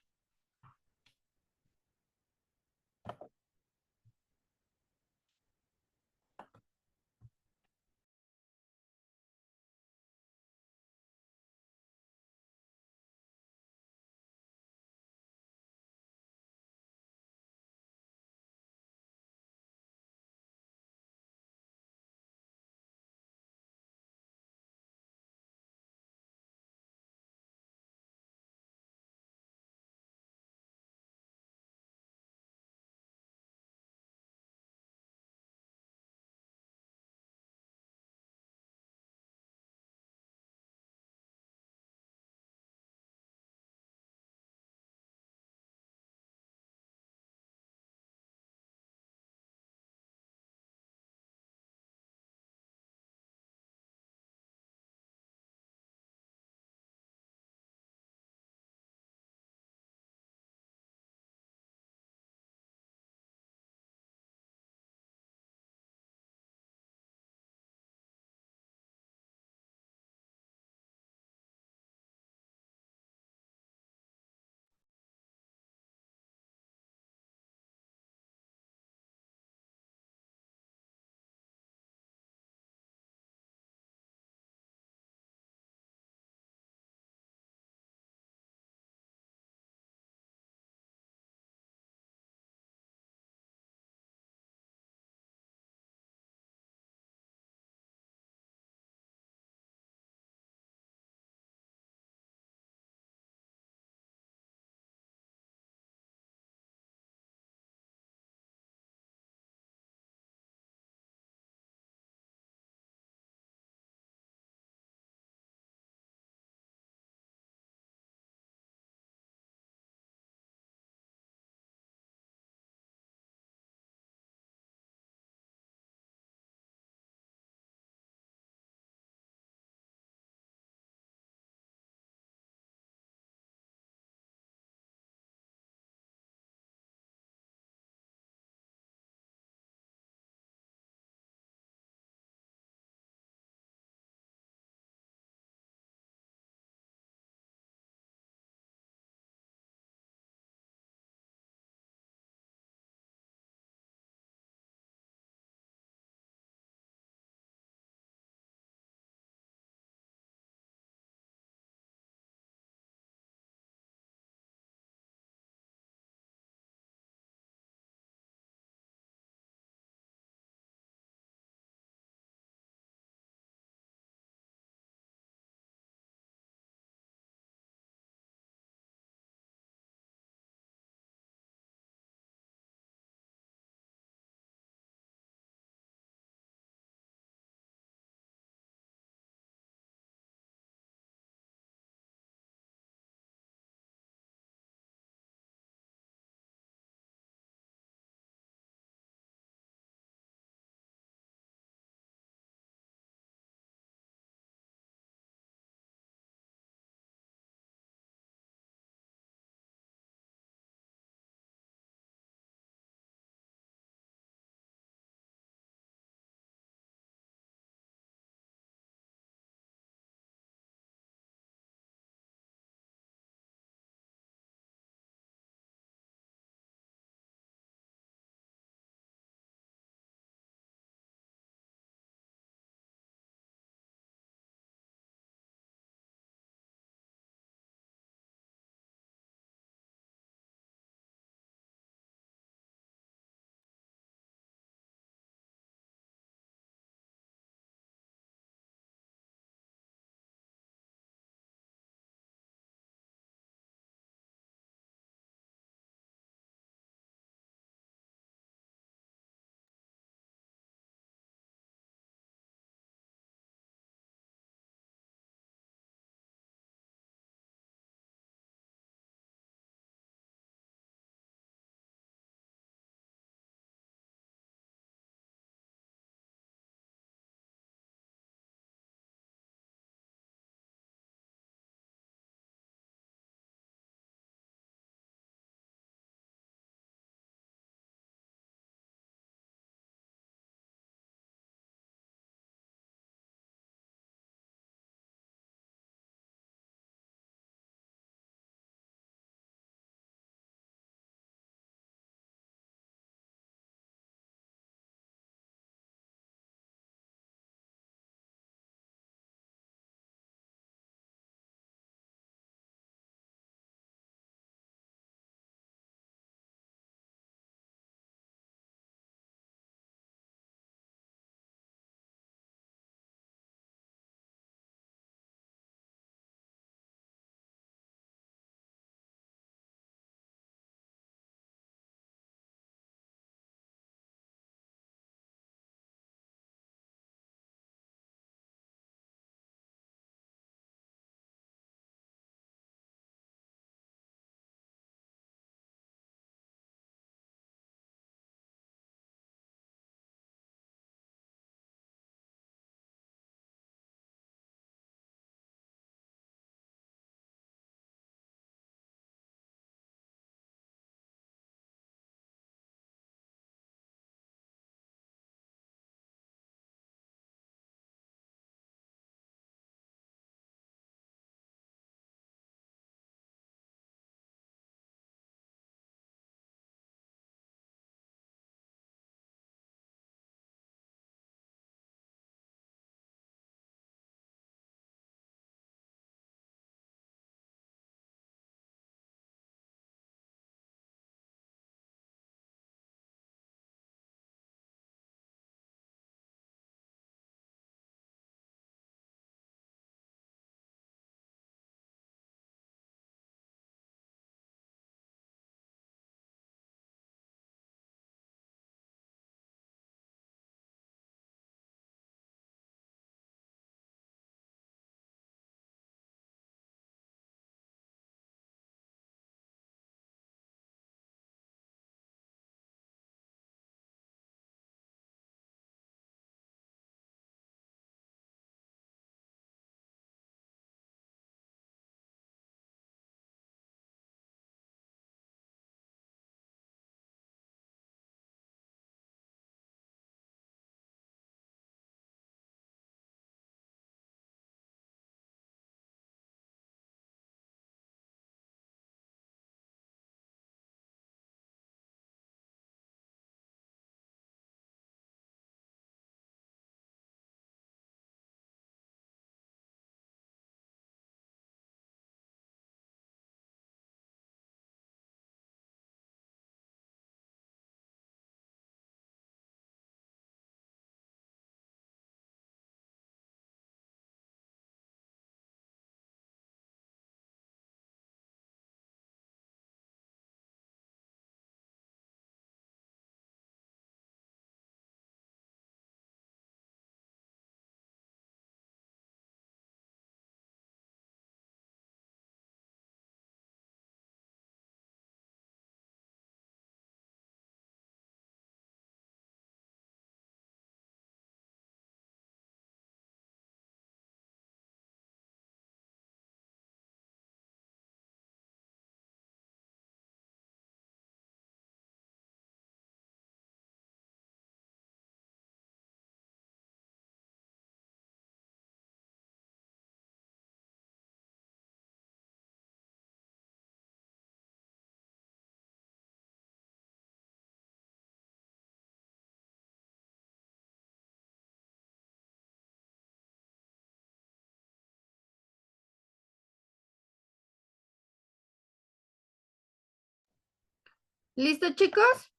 [SPEAKER 1] ¿Listo, chicos?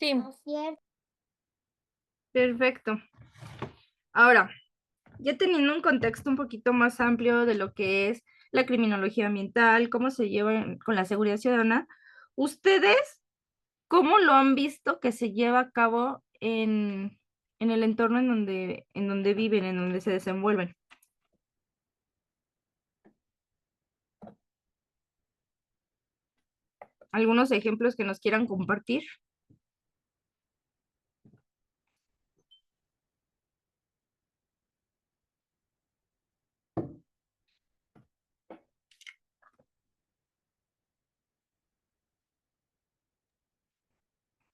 [SPEAKER 8] Sí.
[SPEAKER 1] Perfecto. Ahora, ya teniendo un contexto un poquito más amplio de lo que es la criminología ambiental, cómo se lleva con la seguridad ciudadana, ¿ustedes cómo lo han visto que se lleva a cabo en el entorno en donde viven, en donde se desenvuelven? ¿Algunos ejemplos que nos quieran compartir?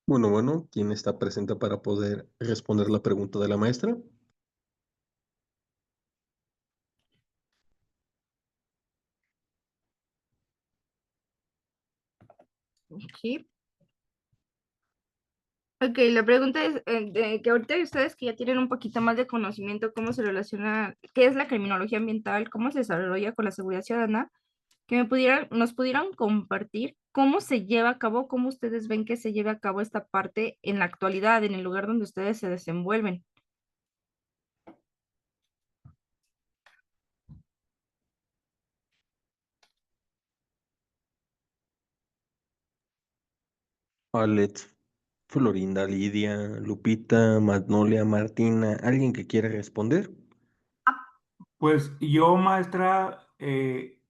[SPEAKER 2] Bueno, ¿quién está presente para poder responder la pregunta de la maestra?
[SPEAKER 1] Sí. Ok, la pregunta es que ahorita ustedes que ya tienen un poquito más de conocimiento cómo se relaciona, qué es la criminología ambiental, cómo se desarrolla con la seguridad ciudadana, que nos pudieran compartir cómo se lleva a cabo, cómo ustedes ven que se lleva a cabo esta parte en la actualidad, en el lugar donde ustedes se desenvuelven.
[SPEAKER 2] Alex, Florinda, Lidia, Lupita, Magnolia, Martina, ¿alguien que quiera responder?
[SPEAKER 4] Pues yo, maestra,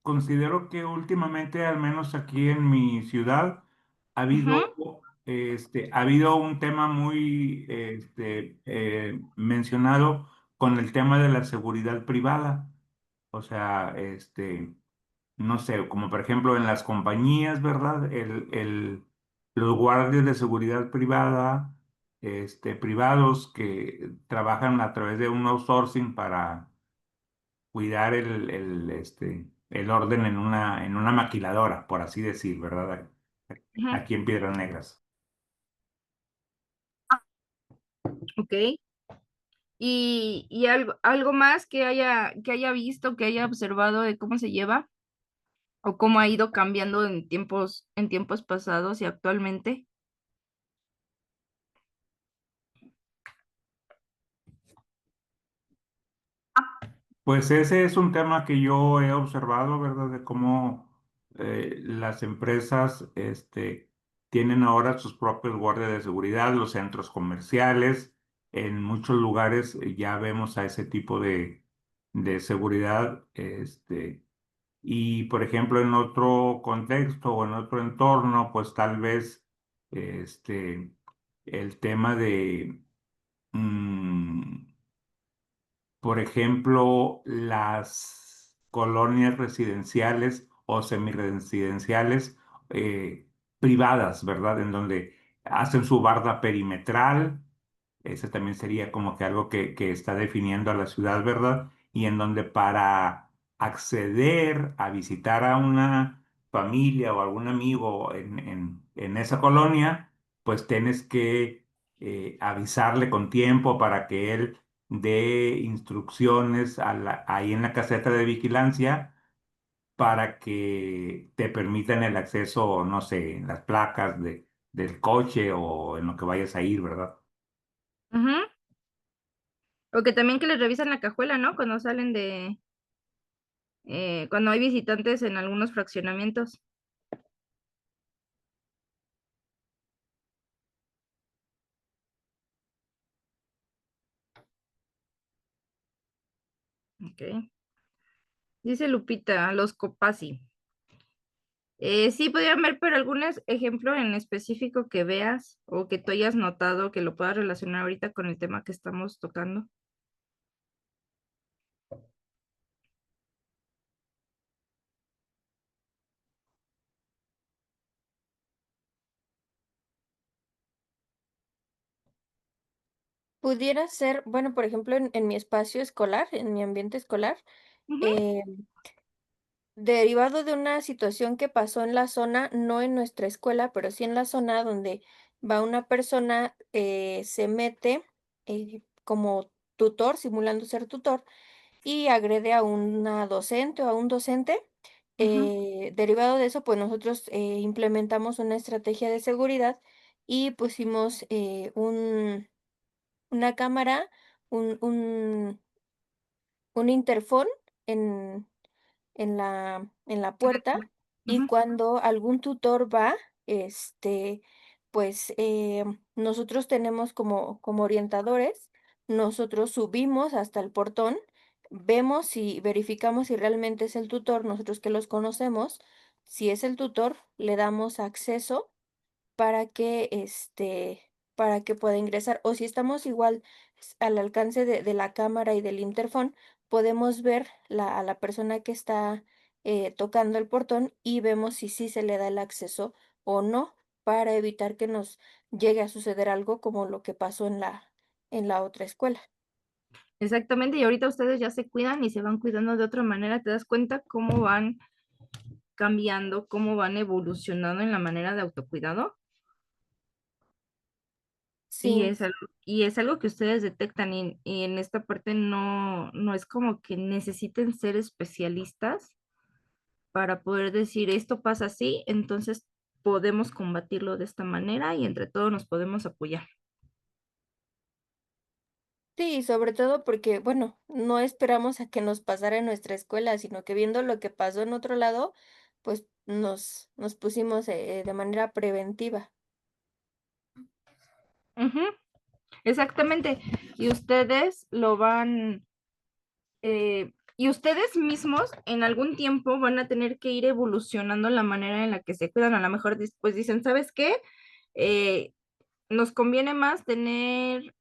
[SPEAKER 4] considero que últimamente, al menos aquí en mi ciudad,
[SPEAKER 1] Ujú,
[SPEAKER 4] ha habido un tema muy mencionado con el tema de la seguridad privada. O sea, no sé, como por ejemplo en las compañías, ¿verdad? Los guardias de seguridad privada, privados que trabajan a través de un outsourcing para cuidar el orden en una maquiladora, por así decir, ¿verdad?
[SPEAKER 1] ujú,
[SPEAKER 4] Aquí en Piedras Negras.
[SPEAKER 1] ok. Y algo más que haya visto, que haya observado de cómo se lleva o cómo ha ido cambiando en tiempos pasados y actualmente.
[SPEAKER 4] Pues ese es un tema que yo he observado, ¿verdad? De cómo las empresas tienen ahora sus propios guardias de seguridad, los centros comerciales. En muchos lugares ya vemos a ese tipo de seguridad. Y, por ejemplo, en otro contexto o en otro entorno, pues tal vez este, el tema de... mm, por ejemplo, las colonias residenciales o semiresidenciales privadas, ¿verdad? En donde hacen su barda perimetral. Ese también sería como que algo que está definiendo a la ciudad, ¿verdad? Y en donde para acceder a visitar a una familia o algún amigo en esa colonia, pues tienes que avisarle con tiempo para que él de instrucciones ahí en la caseta de vigilancia para que te permitan el acceso, no sé, en las placas del coche o en lo que vayas a ir, ¿verdad?
[SPEAKER 1] Ujú. O que también que les revisan la cajuela, ¿no? Cuando cuando hay visitantes en algunos fraccionamientos. Ok. Dice Lupita, los Copasi. Sí, podrían ver, pero algún ejemplo en específico que veas o que tú hayas notado que lo puedas relacionar ahorita con el tema que estamos tocando.
[SPEAKER 8] Pudiera ser, bueno, por ejemplo, en mi espacio escolar, en mi ambiente escolar,
[SPEAKER 1] Ujú,
[SPEAKER 8] eh, derivado de una situación que pasó en la zona, no en nuestra escuela, pero sí en la zona donde va una persona, se mete como tutor, simulando ser tutor, y agrede a una docente o a un docente. Derivado de eso, pues nosotros implementamos una estrategia de seguridad y pusimos una cámara, un interfón en, en la puerta, y
[SPEAKER 1] Ujú.
[SPEAKER 8] cuando algún tutor va, pues nosotros tenemos como orientadores, nosotros subimos hasta el portón, vemos y verificamos si realmente es el tutor, nosotros que los conocemos, si es el tutor, le damos acceso para que pueda ingresar. O si estamos igual al alcance de la cámara y del interfón, podemos ver a la persona que está tocando el portón y vemos si sí se le da el acceso o no, para evitar que nos llegue a suceder algo como lo que pasó en la otra escuela.
[SPEAKER 1] Exactamente, y ahorita ustedes ya se cuidan y se van cuidando de otra manera, te das cuenta cómo van cambiando, cómo van evolucionando en la manera de autocuidado. Y
[SPEAKER 8] Sí.
[SPEAKER 1] es algo que ustedes detectan y en esta parte no es como que necesiten ser especialistas para poder decir esto pasa así, entonces podemos combatirlo de esta manera y entre todos nos podemos apoyar.
[SPEAKER 8] Sí, sobre todo porque, bueno, no esperamos a que nos pasara en nuestra escuela, sino que viendo lo que pasó en otro lado, pues nos pusimos de manera preventiva.
[SPEAKER 1] Ujú, exactamente. Y ustedes lo van, y ustedes mismos en algún tiempo van a tener que ir evolucionando la manera en la que se cuidan. A lo mejor después dicen, ¿sabes qué? Eh, Nos conviene más tener,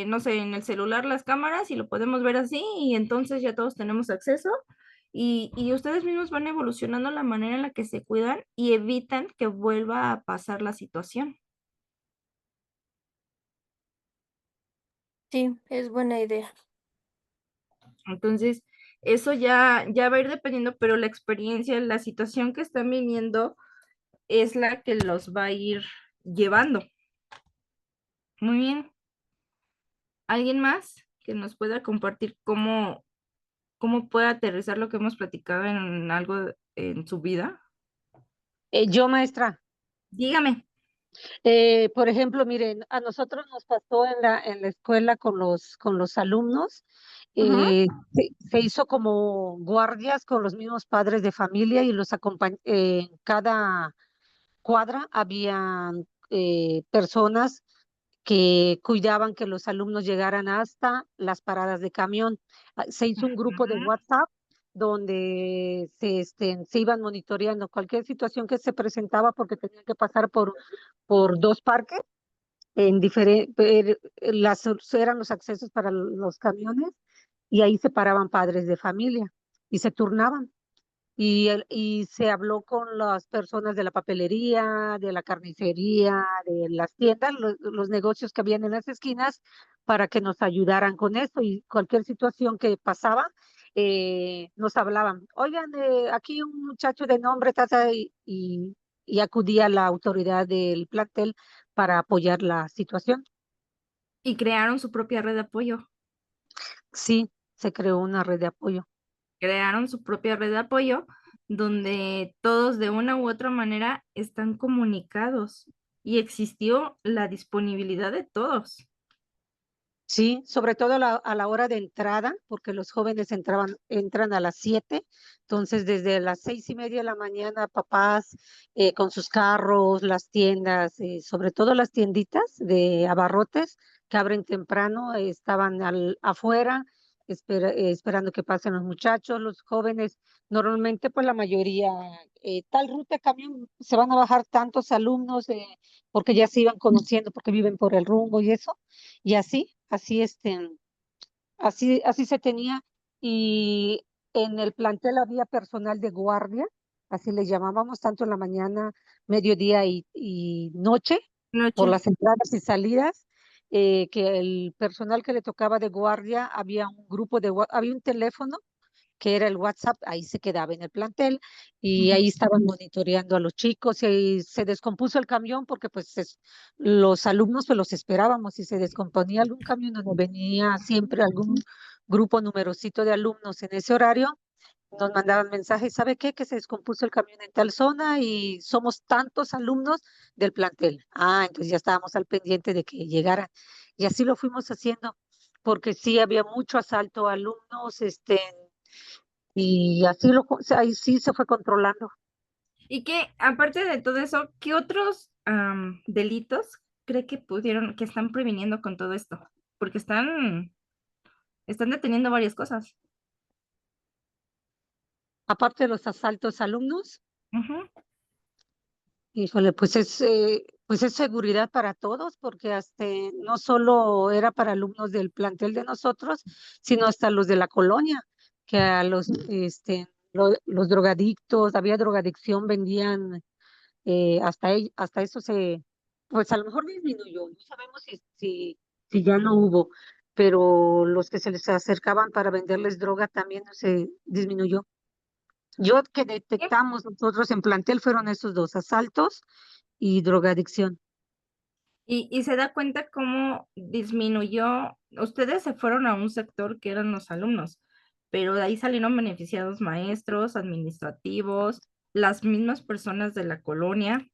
[SPEAKER 1] no sé, en el celular las cámaras y lo podemos ver así y entonces ya todos tenemos acceso y ustedes mismos van evolucionando la manera en la que se cuidan y evitan que vuelva a pasar la situación.
[SPEAKER 8] Sí, es buena idea.
[SPEAKER 1] Entonces, eso ya va a ir dependiendo, pero la experiencia, la situación que están viviendo es la que los va a ir llevando. Muy bien. ¿Alguien más que nos pueda compartir cómo puede aterrizar lo que hemos platicado en algo en su vida?
[SPEAKER 7] Yo, maestra,
[SPEAKER 1] Dígame.
[SPEAKER 7] por ejemplo, miren, a nosotros nos pasó en la escuela con los alumnos,
[SPEAKER 1] Ujú.
[SPEAKER 7] se hizo como guardias con los mismos padres de familia y los en cada cuadra habían personas que cuidaban que los alumnos llegaran hasta las paradas de camión. Se hizo un grupo de
[SPEAKER 1] Ujú.
[SPEAKER 7] WhatsApp donde se iban monitoreando cualquier situación que se presentaba porque tenían que pasar por dos parques en diferentes, eran los accesos para los camiones y ahí se paraban padres de familia y se turnaban. Y se habló con las personas de la papelería, de la carnicería, de las tiendas, los negocios que habían en las esquinas, para que nos ayudaran con esto. Y cualquier situación que pasaba, nos hablaban. Oigan, aquí un muchacho de nombre, tata, y acudía la autoridad del plantel para apoyar la situación.
[SPEAKER 1] Y crearon su propia red de apoyo.
[SPEAKER 7] Sí, se creó una red de apoyo.
[SPEAKER 1] Crearon su propia red de apoyo donde todos de una u otra manera están comunicados y existió la disponibilidad de todos.
[SPEAKER 7] Sí, sobre todo a la hora de entrada, porque los jóvenes entran a las 7, entonces desde las 6:30 de la mañana, papás con sus carros, las tiendas, sobre todo las tienditas de abarrotes que abren temprano, estaban afuera esperando que pasen los muchachos, los jóvenes. Normalmente, pues la mayoría, tal ruta de camión, se van a bajar tantos alumnos porque ya se iban conociendo, porque viven por el rumbo y eso. Y así se tenía. Y en el plantel había personal de guardia, así le llamábamos, tanto en la mañana, mediodía y noche, por
[SPEAKER 1] Noche.
[SPEAKER 7] las entradas y salidas, que el personal que le tocaba de guardia, había un grupo había un teléfono que era el WhatsApp, ahí se quedaba en el plantel y ahí estaban monitoreando a los chicos y se descompuso el camión porque pues los alumnos pues los esperábamos y se descomponía algún camión donde venía siempre algún grupo numerosito de alumnos en ese horario. Nos mandaban mensajes, ¿sabe qué? Que se descompuso el camión en tal zona y somos tantos alumnos del plantel. Ah, entonces ya estábamos al pendiente de que llegaran. Y así lo fuimos haciendo, porque sí había mucho asalto a alumnos, y así ahí sí se fue controlando.
[SPEAKER 1] Y que, aparte de todo eso, ¿qué otros delitos cree que que están previniendo con todo esto? Porque están deteniendo varias cosas.
[SPEAKER 7] Aparte de los asaltos a alumnos,
[SPEAKER 1] Ujú.
[SPEAKER 7] híjole, pues es seguridad para todos, porque hasta no solo era para alumnos del plantel de nosotros, sino hasta los de la colonia, que a los drogadictos, había drogadicción, vendían, hasta eso pues a lo mejor disminuyó, no sabemos si ya no hubo, pero los que se les acercaban para venderles droga también no se disminuyó. Yo que detectamos nosotros en plantel fueron esos dos, asaltos y drogadicción.
[SPEAKER 1] Y se da cuenta cómo disminuyó. Ustedes se fueron a un sector que eran los alumnos, pero de ahí salieron beneficiados maestros, administrativos, las mismas personas de la colonia,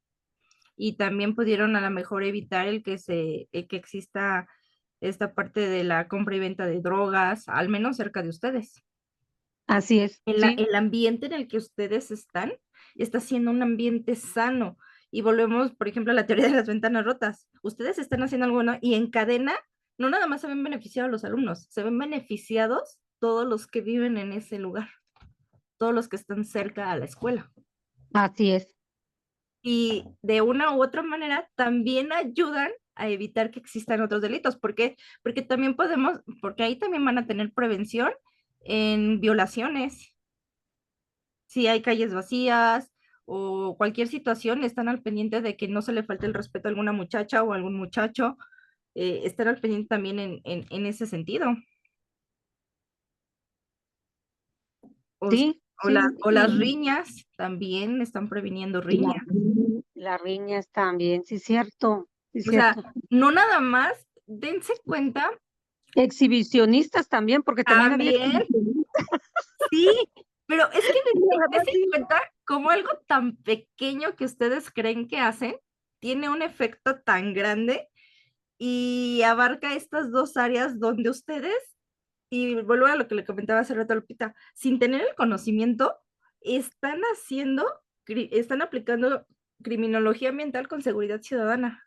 [SPEAKER 1] y también pudieron a lo mejor evitar el que exista esta parte de la compra y venta de drogas, al menos cerca de ustedes.
[SPEAKER 7] Así es, sí,
[SPEAKER 1] El ambiente en el que ustedes están está siendo un ambiente sano. Y volvemos, por ejemplo, a la teoría de las ventanas rotas. Ustedes están haciendo algo bueno y en cadena no nada más se ven beneficiados los alumnos, se ven beneficiados todos los que viven en ese lugar, todos los que están cerca a la escuela.
[SPEAKER 7] así es.
[SPEAKER 1] Y de una u otra manera también ayudan a evitar que existan otros delitos. ¿Por qué? Porque también porque ahí también van a tener prevención en violaciones. Si hay calles vacías o cualquier situación, están al pendiente de que no se le falte el respeto a alguna muchacha o algún muchacho, están al pendiente también en ese sentido. O,
[SPEAKER 7] Sí, sí,
[SPEAKER 1] o las riñas también están previniendo
[SPEAKER 7] y
[SPEAKER 1] riñas.
[SPEAKER 7] las riñas también, sí, cierto, sí,
[SPEAKER 1] O sea,
[SPEAKER 7] cierto.
[SPEAKER 1] no nada más, dense cuenta
[SPEAKER 7] Exhibicionistas también, porque también había
[SPEAKER 1] también.
[SPEAKER 7] exhibicionistas.
[SPEAKER 1] Sí, pero es que
[SPEAKER 7] La verdad,
[SPEAKER 1] dense
[SPEAKER 7] sí.
[SPEAKER 1] cuenta cómo algo tan pequeño que ustedes creen que hacen tiene un efecto tan grande y abarca estas dos áreas donde ustedes, y vuelvo a lo que le comentaba hace rato a Lupita, sin tener el conocimiento, están aplicando criminología ambiental con seguridad ciudadana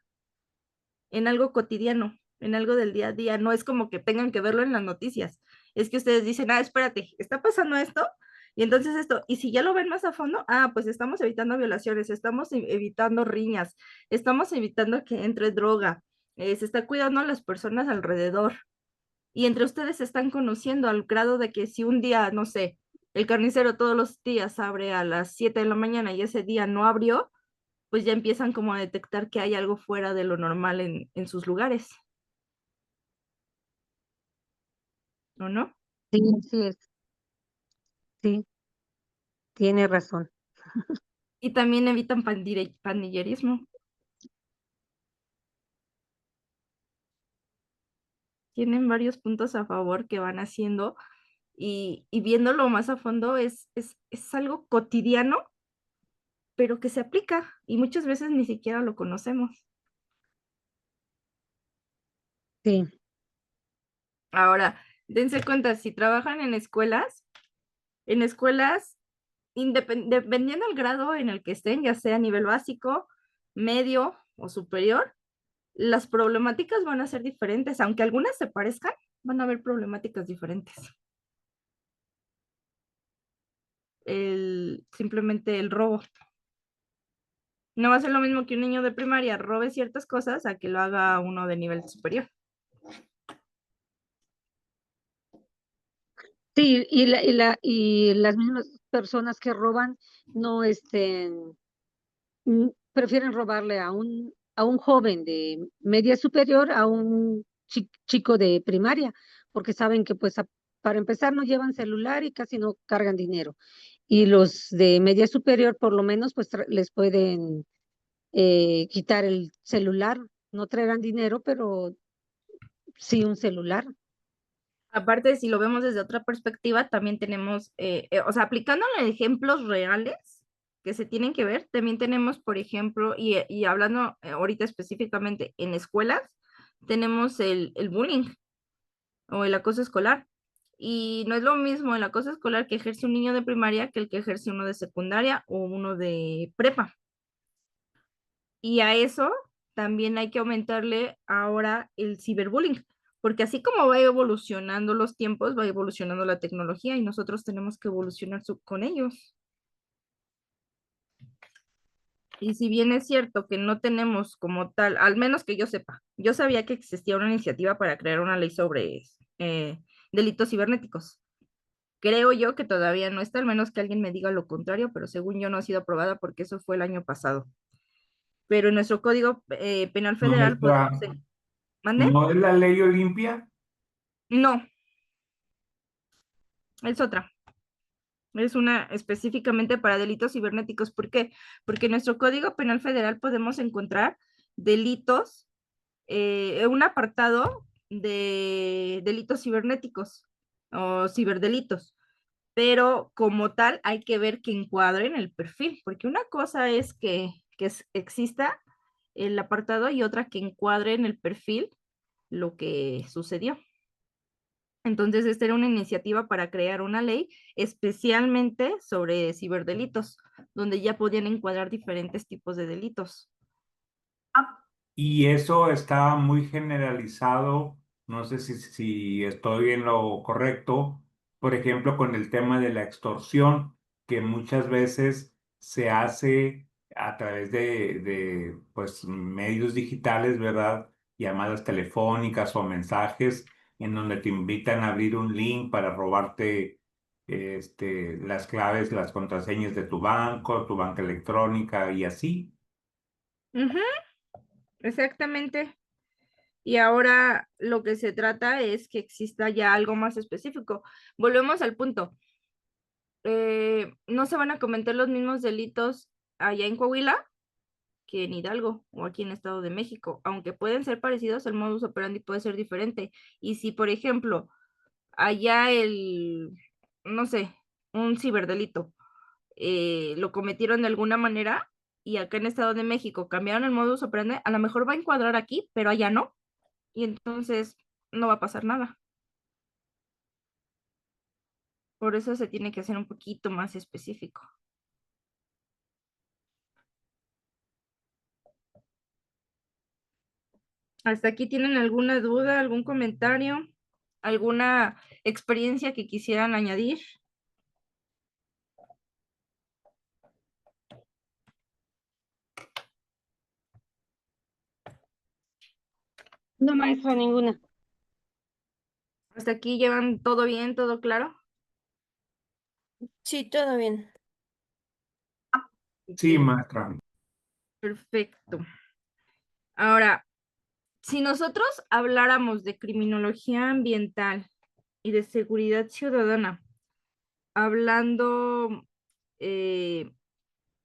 [SPEAKER 1] en algo cotidiano, en algo del día a día. No es como que tengan que verlo en las noticias. Es que ustedes dicen, espérate, está pasando esto, y entonces esto, y si ya lo ven más a fondo, pues estamos evitando violaciones, estamos evitando riñas, estamos evitando que entre droga, se está cuidando a las personas alrededor, y entre ustedes se están conociendo al grado de que si un día, no sé, el carnicero todos los días abre a las 7 de la mañana y ese día no abrió, pues ya empiezan como a detectar que hay algo fuera de lo normal en sus lugares, ¿o no?
[SPEAKER 7] Sí, sí es, sí, tiene razón.
[SPEAKER 1] Y también evitan pandillerismo. Tienen varios puntos a favor que van haciendo y viéndolo más a fondo es algo cotidiano, pero que se aplica y muchas veces ni siquiera lo conocemos.
[SPEAKER 7] Sí,
[SPEAKER 1] Ahora, dense cuenta, si trabajan en escuelas, dependiendo del grado en el que estén, ya sea a nivel básico, medio o superior, las problemáticas van a ser diferentes, aunque algunas se parezcan, van a haber problemáticas diferentes. Simplemente el robo. No va a ser lo mismo que un niño de primaria robe ciertas cosas a que lo haga uno de nivel superior.
[SPEAKER 7] sí, y las mismas personas que roban no prefieren robarle a un joven de media superior a un chico de primaria, porque saben que pues para empezar no llevan celular y casi no cargan dinero. Y los de media superior, por lo menos, pues les pueden quitar el celular. No traerán dinero, pero sí un celular.
[SPEAKER 1] Aparte, si lo vemos desde otra perspectiva, también tenemos, o sea, aplicándolo en ejemplos reales que se tienen que ver, también tenemos, por ejemplo, y hablando ahorita específicamente en escuelas, tenemos el bullying o el acoso escolar. Y no es lo mismo el acoso escolar que ejerce un niño de primaria que el que ejerce uno de secundaria o uno de prepa. Y a eso también hay que aumentarle ahora el ciberbullying, porque así como va evolucionando los tiempos, va evolucionando la tecnología y nosotros tenemos que evolucionar con ellos. Y si bien es cierto que no tenemos como tal, al menos que yo sepa, yo sabía que existía una iniciativa para crear una ley sobre delitos cibernéticos. Creo yo que todavía no está, al menos que alguien me diga lo contrario, pero según yo no ha sido aprobada porque eso fue el año pasado. Pero en nuestro Código Penal Federal podemos...
[SPEAKER 4] Maestra,
[SPEAKER 1] ¿Mande?
[SPEAKER 4] ¿no es la ley Olimpia?
[SPEAKER 1] No, es otra. Es una específicamente para delitos cibernéticos. ¿Por qué? Porque en nuestro Código Penal Federal podemos encontrar delitos, un apartado de delitos cibernéticos o ciberdelitos, pero como tal hay que ver que encuadren el perfil, porque una cosa es que exista el apartado y otra que encuadre en el perfil lo que sucedió. Entonces, esta era una iniciativa para crear una ley especialmente sobre ciberdelitos, donde ya podían encuadrar diferentes tipos de delitos.
[SPEAKER 4] Y eso está muy generalizado, no sé si estoy en lo correcto, por ejemplo, con el tema de la extorsión, que muchas veces se hace a través de pues, medios digitales, ¿verdad? Llamadas telefónicas o mensajes en donde te invitan a abrir un link para robarte las claves, las contraseñas de tu banca electrónica y así.
[SPEAKER 1] Ujú, exactamente. Y ahora lo que se trata es que exista ya algo más específico. Volvemos al punto. No se van a cometer los mismos delitos allá en Coahuila que en Hidalgo o aquí en Estado de México, aunque pueden ser parecidos, el modus operandi puede ser diferente. Y si, por ejemplo, allá no sé, un ciberdelito, lo cometieron de alguna manera y acá en Estado de México cambiaron el modus operandi, a lo mejor va a encuadrar aquí, pero allá no, y entonces no va a pasar nada. Por eso se tiene que hacer un poquito más específico. ¿Hasta aquí tienen alguna duda, algún comentario, alguna experiencia que quisieran añadir?
[SPEAKER 7] No, maestra, ninguna.
[SPEAKER 1] ¿Hasta aquí llevan todo bien, todo claro?
[SPEAKER 8] Sí, todo bien.
[SPEAKER 4] Sí,
[SPEAKER 1] Ok,
[SPEAKER 4] maestra.
[SPEAKER 1] perfecto. Ahora, si nosotros habláramos de criminología ambiental y de seguridad ciudadana, hablando eh,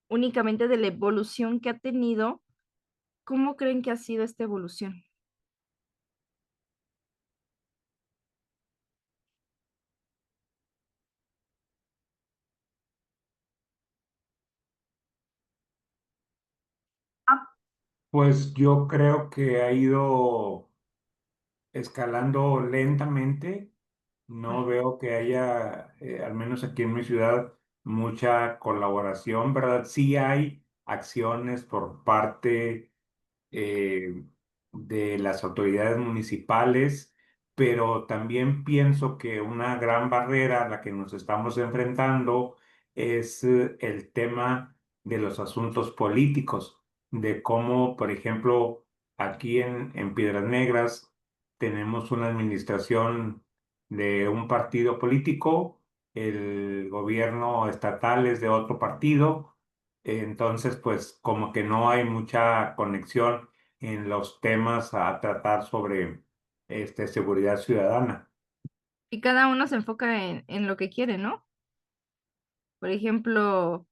[SPEAKER 1] únicamente de la evolución que ha tenido, ¿cómo creen que ha sido esta evolución?
[SPEAKER 4] Pues yo creo que ha ido escalando lentamente. No veo que haya, al menos aquí en mi ciudad, mucha colaboración, ¿verdad? Sí hay acciones por parte eh, de las autoridades municipales, pero también pienso que una gran barrera a la que nos estamos enfrentando es el tema de los asuntos políticos, de cómo, por ejemplo, aquí en Piedras Negras tenemos una administración de un partido político, el gobierno estatal es de otro partido, entonces pues como que no hay mucha conexión en los temas a tratar sobre seguridad ciudadana.
[SPEAKER 1] Y cada uno se enfoca en lo que quiere, ¿no? Por ejemplo,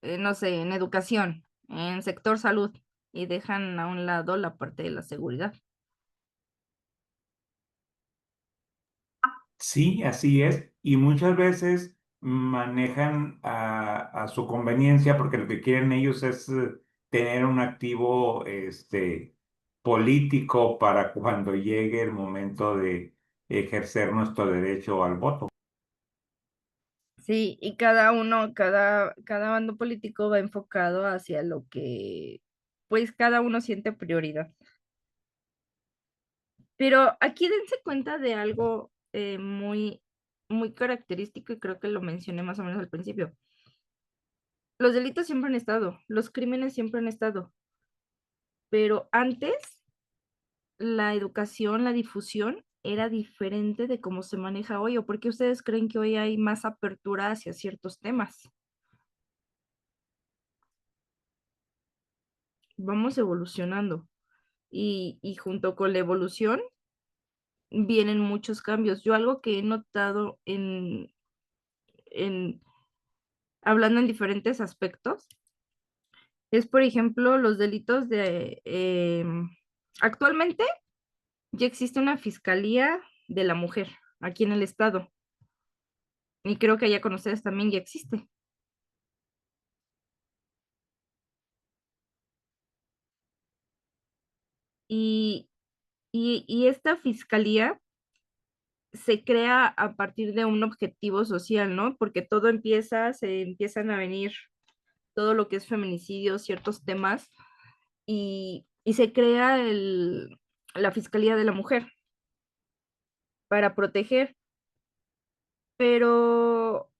[SPEAKER 1] no sé, en educación, en sector salud, y dejan a un lado la parte de la seguridad.
[SPEAKER 4] Sí, así es. Y muchas veces manejan a su conveniencia porque lo que quieren ellos es tener un activo político para cuando llegue el momento de ejercer nuestro derecho al voto.
[SPEAKER 1] Sí, y cada uno, cada bando político va enfocado hacia lo que, pues, cada uno siente prioridad. Pero aquí dense cuenta de algo muy, muy característico y creo que lo mencioné más o menos al principio. Los delitos siempre han estado, los crímenes siempre han estado, pero antes la educación, la difusión era diferente de cómo se maneja hoy, o por qué ustedes creen que hoy hay más apertura hacia ciertos temas. Vamos evolucionando y junto con la evolución vienen muchos cambios. Yo algo que he notado en hablando en diferentes aspectos es, por ejemplo, los delitos de... actualmente ya existe una fiscalía de la mujer aquí en el estado y creo que allá con ustedes también ya existe. Y, y esta fiscalía se crea a partir de un objetivo social, ¿no? Porque todo empieza, se empiezan a venir todo lo que es feminicidio, ciertos temas, y se crea la Fiscalía de la Mujer para proteger, pero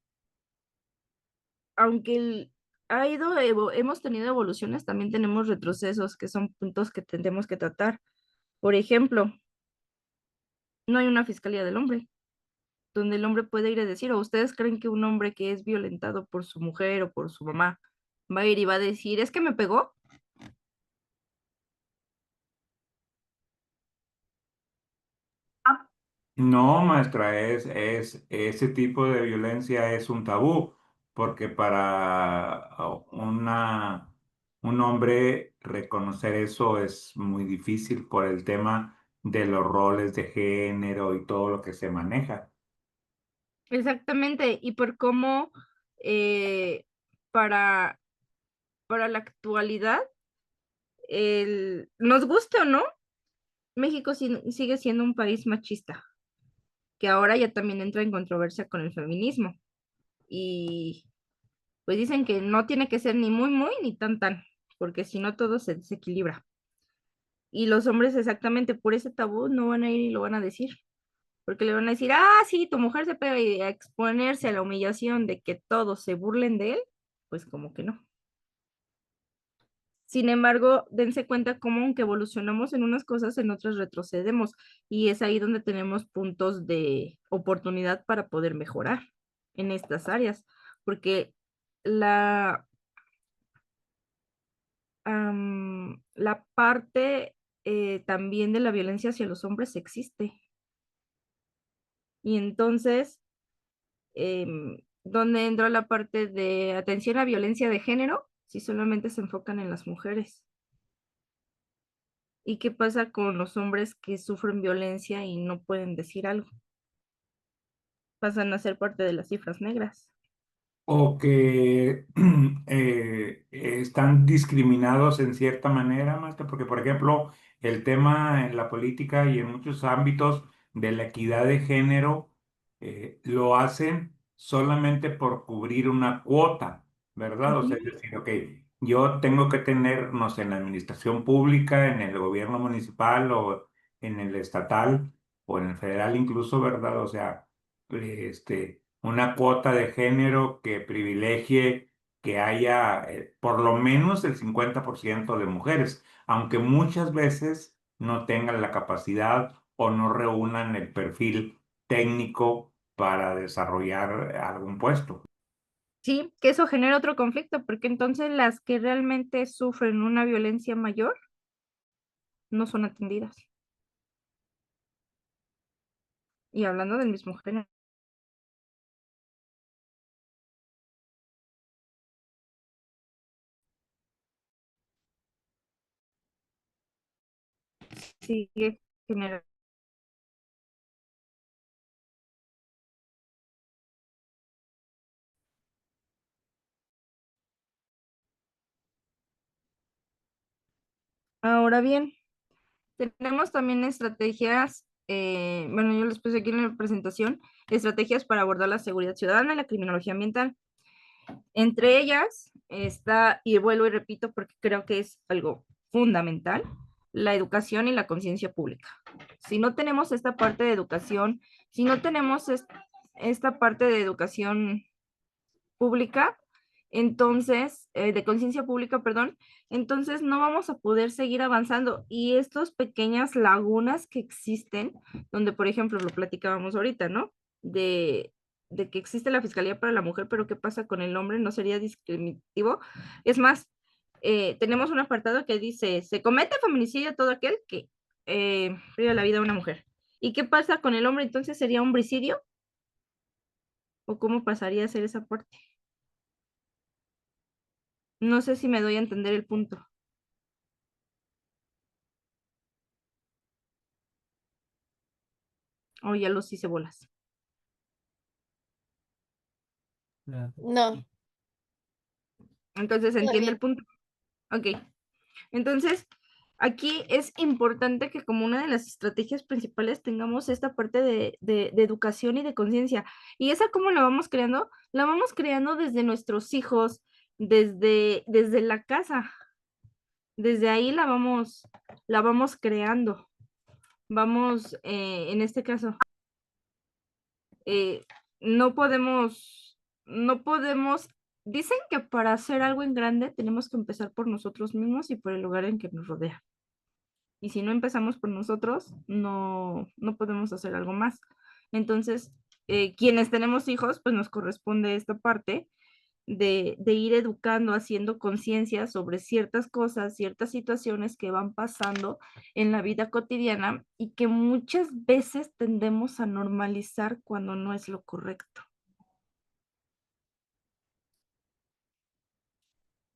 [SPEAKER 1] aunque hemos tenido evoluciones, también tenemos retrocesos, que son puntos que tendremos que tratar. Por ejemplo, no hay una Fiscalía del Hombre, donde el hombre puede ir a decir, o ustedes creen que un hombre que es violentado por su mujer o por su mamá va a ir y va a decir, es que me pegó.
[SPEAKER 4] No, maestra, ese tipo de violencia es un tabú, porque para un hombre reconocer eso es muy difícil por el tema de los roles de género y todo lo que se maneja.
[SPEAKER 1] Exactamente, y por cómo eh, para, para la actualidad, nos guste o no, México sigue siendo un país machista, que ahora ya también entra en controversia con el feminismo. Y pues dicen que no tiene que ser ni muy, muy, ni tan, tan, porque si no todo se desequilibra. Y los hombres exactamente por ese tabú no van a ir y lo van a decir, porque le van a decir, ah, sí, tu mujer se pega y a exponerse a la humillación de que todos se burlen de él, pues como que no. Sin embargo, dense cuenta cómo aunque evolucionamos en unas cosas, en otras retrocedemos y es ahí donde tenemos puntos de oportunidad para poder mejorar en estas áreas, porque la, la parte también de la violencia hacia los hombres existe. Y entonces, ¿dónde entra la parte de atención a violencia de género? Si solamente se enfocan en las mujeres. ¿Y qué pasa con los hombres que sufren violencia y no pueden decir algo? Pasan a ser parte de las cifras negras.
[SPEAKER 4] O que están discriminados en cierta manera, maestra, porque por ejemplo, el tema en la política y en muchos ámbitos de la equidad de género lo hacen solamente por cubrir una cuota, ¿verdad? O sea, es decir, ok, yo tengo que tener, no sé, en la administración pública, en el gobierno municipal o en el estatal o en el federal incluso, ¿verdad? O sea, una cuota de género que privilegie que haya por lo menos el 50% de mujeres, aunque muchas veces no tengan la capacidad o no reúnan el perfil técnico para desarrollar algún puesto.
[SPEAKER 1] Sí, que eso genera otro conflicto, porque entonces las que realmente sufren una violencia mayor no son atendidas. y hablando del mismo género. Sigue generando. Ahora bien, tenemos también estrategias, bueno, yo les puse aquí en la presentación, estrategias para abordar la seguridad ciudadana y la criminología ambiental. Entre ellas está, y vuelvo y repito porque creo que es algo fundamental, la educación y la conciencia pública. Si no tenemos esta parte de educación, si no tenemos esta parte de educación pública, entonces, de conciencia pública, perdón, entonces no vamos a poder seguir avanzando. Y estas pequeñas lagunas que existen, donde, por ejemplo, lo platicábamos ahorita, ¿no? De que existe la Fiscalía para la Mujer, pero ¿qué pasa con el hombre? ¿No sería discriminativo? Es más, tenemos un apartado que dice, se comete feminicidio todo aquel que priva la vida a una mujer. ¿Y qué pasa con el hombre? Entonces, ¿sería homicidio? ¿O cómo pasaría a ser esa parte? No sé si me doy a entender el punto. O ya los hice bolas.
[SPEAKER 8] No,
[SPEAKER 1] Entonces, ¿entiende el punto? Ok. Entonces, aquí es importante que como una de las estrategias principales tengamos esta parte de educación y de conciencia. ¿Y esa cómo la vamos creando? La vamos creando desde nuestros hijos, desde la casa. Desde ahí la vamos creando. Vamos, en este caso, eh, no podemos, no podemos, dicen que para hacer algo en grande tenemos que empezar por nosotros mismos y por el lugar en que nos rodea. Y si no empezamos por nosotros, no podemos hacer algo más. Entonces, quienes tenemos hijos, pues nos corresponde esta parte de ir educando, haciendo conciencia sobre ciertas cosas, ciertas situaciones que van pasando en la vida cotidiana y que muchas veces tendemos a normalizar cuando no es lo correcto.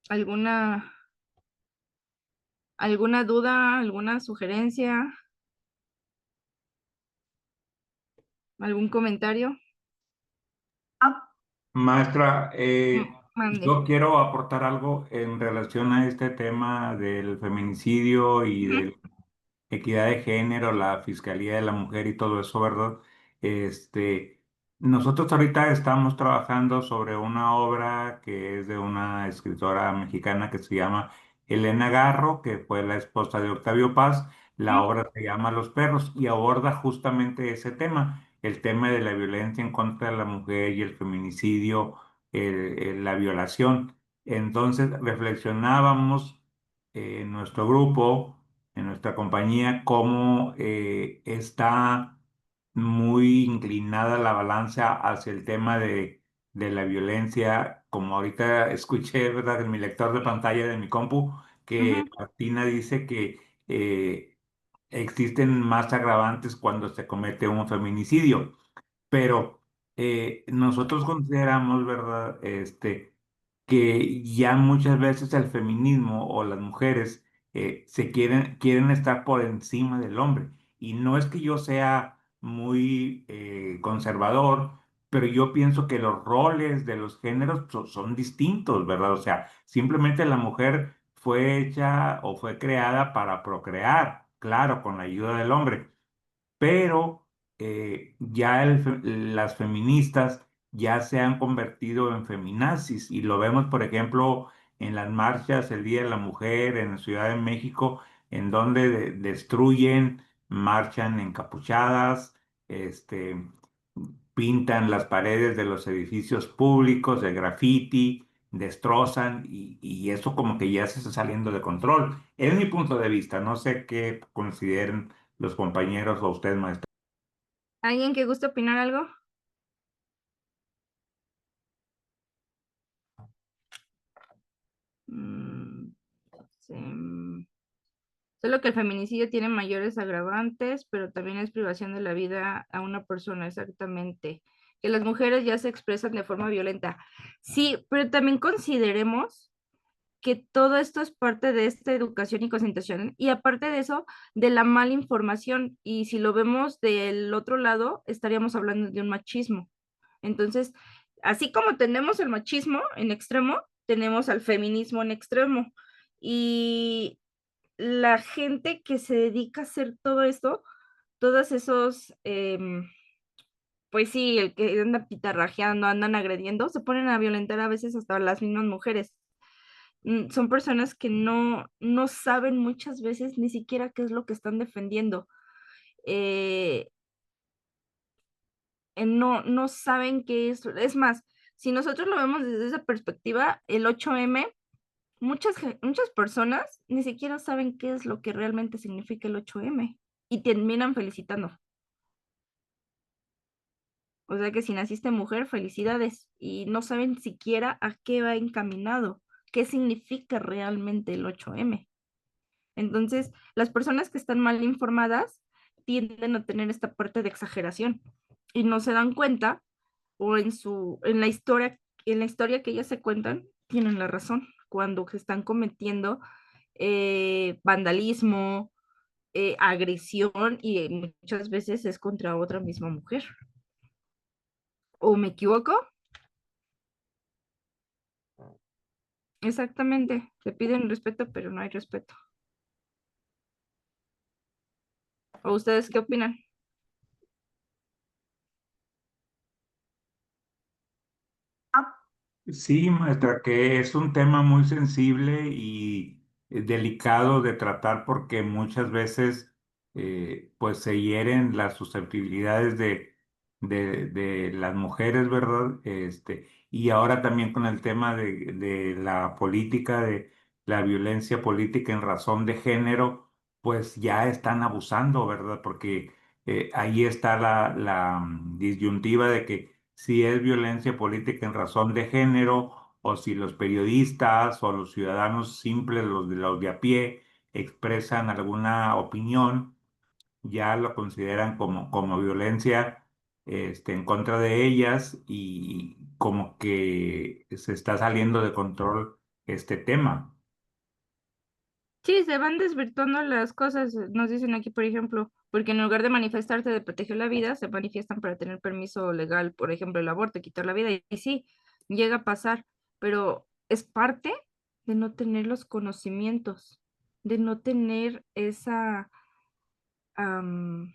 [SPEAKER 1] ¿Alguna, alguna duda, alguna sugerencia, algún comentario?
[SPEAKER 4] Maestra,
[SPEAKER 1] Mande.
[SPEAKER 4] yo quiero aportar algo en relación a este tema del feminicidio y
[SPEAKER 1] Ujú,
[SPEAKER 4] de equidad de género, la Fiscalía de la Mujer y todo eso, ¿verdad? Este, nosotros ahorita estamos trabajando sobre una obra que es de una escritora mexicana que se llama Elena Garro, que fue la esposa de Octavio Paz. La
[SPEAKER 1] ujú,
[SPEAKER 4] obra se llama Los perros y aborda justamente ese tema, el tema de la violencia en contra de la mujer y el feminicidio, la violación. Entonces reflexionábamos en nuestro grupo, en nuestra compañía, cómo está muy inclinada la balanza hacia el tema de la violencia, como ahorita escuché, ¿verdad?, en mi lector de pantalla de mi compu, que
[SPEAKER 1] ujú.
[SPEAKER 4] Martina dice que existen más agravantes cuando se comete un feminicidio, pero nosotros consideramos, ¿verdad?, que ya muchas veces el feminismo o las mujeres quieren estar por encima del hombre. Y no es que yo sea muy conservador, pero yo pienso que los roles de los géneros son distintos, ¿verdad? O sea, simplemente la mujer fue hecha o fue creada para procrear, claro, con la ayuda del hombre, pero ya las feministas ya se han convertido en feminazis y lo vemos, por ejemplo, en las marchas el Día de la Mujer en la Ciudad de México, en donde destruyen, marchan encapuchadas, este, pintan las paredes de los edificios públicos de graffiti, destrozan y eso como que ya se está saliendo de control. Es mi punto de vista, no sé qué consideren los compañeros o usted, maestro.
[SPEAKER 1] ¿Alguien que guste opinar algo? Mm, sí. Solo que el feminicidio tiene mayores agravantes, pero también es privación de la vida a una persona, exactamente. Que las mujeres ya se expresan de forma violenta. Sí, pero también consideremos que todo esto es parte de esta educación y concientización, y aparte de eso, de la mala información, y si lo vemos del otro lado, estaríamos hablando de un machismo. Entonces, así como tenemos el machismo en extremo, tenemos al feminismo en extremo, y la gente que se dedica a hacer todo esto, todos esos, pues sí, el que anda pitarrajeando, andan agrediendo, se ponen a violentar a veces hasta las mismas mujeres. Son personas que no saben muchas veces ni siquiera qué es lo que están defendiendo. Eh, no saben qué es. Es más, si nosotros lo vemos desde esa perspectiva, el 8M, muchas personas ni siquiera saben qué es lo que realmente significa el 8M y terminan felicitando. O sea que si naciste mujer, felicidades, y no saben siquiera a qué va encaminado, qué significa realmente el 8M. Entonces, las personas que están mal informadas tienden a tener esta parte de exageración y no se dan cuenta, o en la historia que ellas se cuentan, tienen la razón cuando se están cometiendo vandalismo, agresión, y muchas veces es contra otra misma mujer. ¿O me equivoco? Exactamente, te piden respeto, pero no hay respeto. ¿O ustedes qué opinan?
[SPEAKER 4] Sí, maestra, que es un tema muy sensible y delicado de tratar porque muchas veces pues se hieren las susceptibilidades de las mujeres, ¿verdad? Y ahora también con el tema de la política, de la violencia política en razón de género, pues ya están abusando, ¿verdad? Porque ahí está la disyuntiva de que si es violencia política en razón de género o si los periodistas o los ciudadanos simples, los de a pie, expresan alguna opinión, ya lo consideran como violencia en contra de ellas y como que se está saliendo de control este tema.
[SPEAKER 1] Sí, se van desvirtuando las cosas, nos dicen aquí, por ejemplo, porque en lugar de manifestarse de proteger la vida, se manifiestan para tener permiso legal, por ejemplo, el aborto, quitar la vida, y sí, llega a pasar, pero es parte de no tener los conocimientos, de no tener am,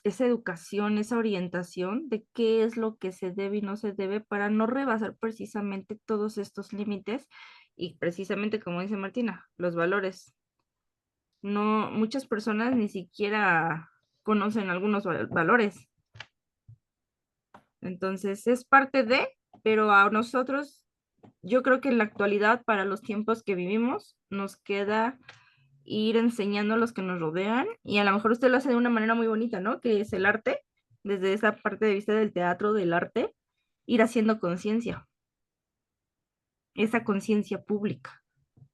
[SPEAKER 1] esa educación, esa orientación de qué es lo que se debe y no se debe para no rebasar precisamente todos estos límites y precisamente como dice Martina, los valores. No, muchas personas ni siquiera conocen algunos valores. Entonces es parte de, pero a nosotros, yo creo que en la actualidad, para los tiempos que vivimos, nos queda ir enseñando a los que nos rodean, y a lo mejor usted lo hace de una manera muy bonita, ¿no? Que es el arte, desde esa parte de vista del teatro, del arte, ir haciendo conciencia, esa conciencia pública.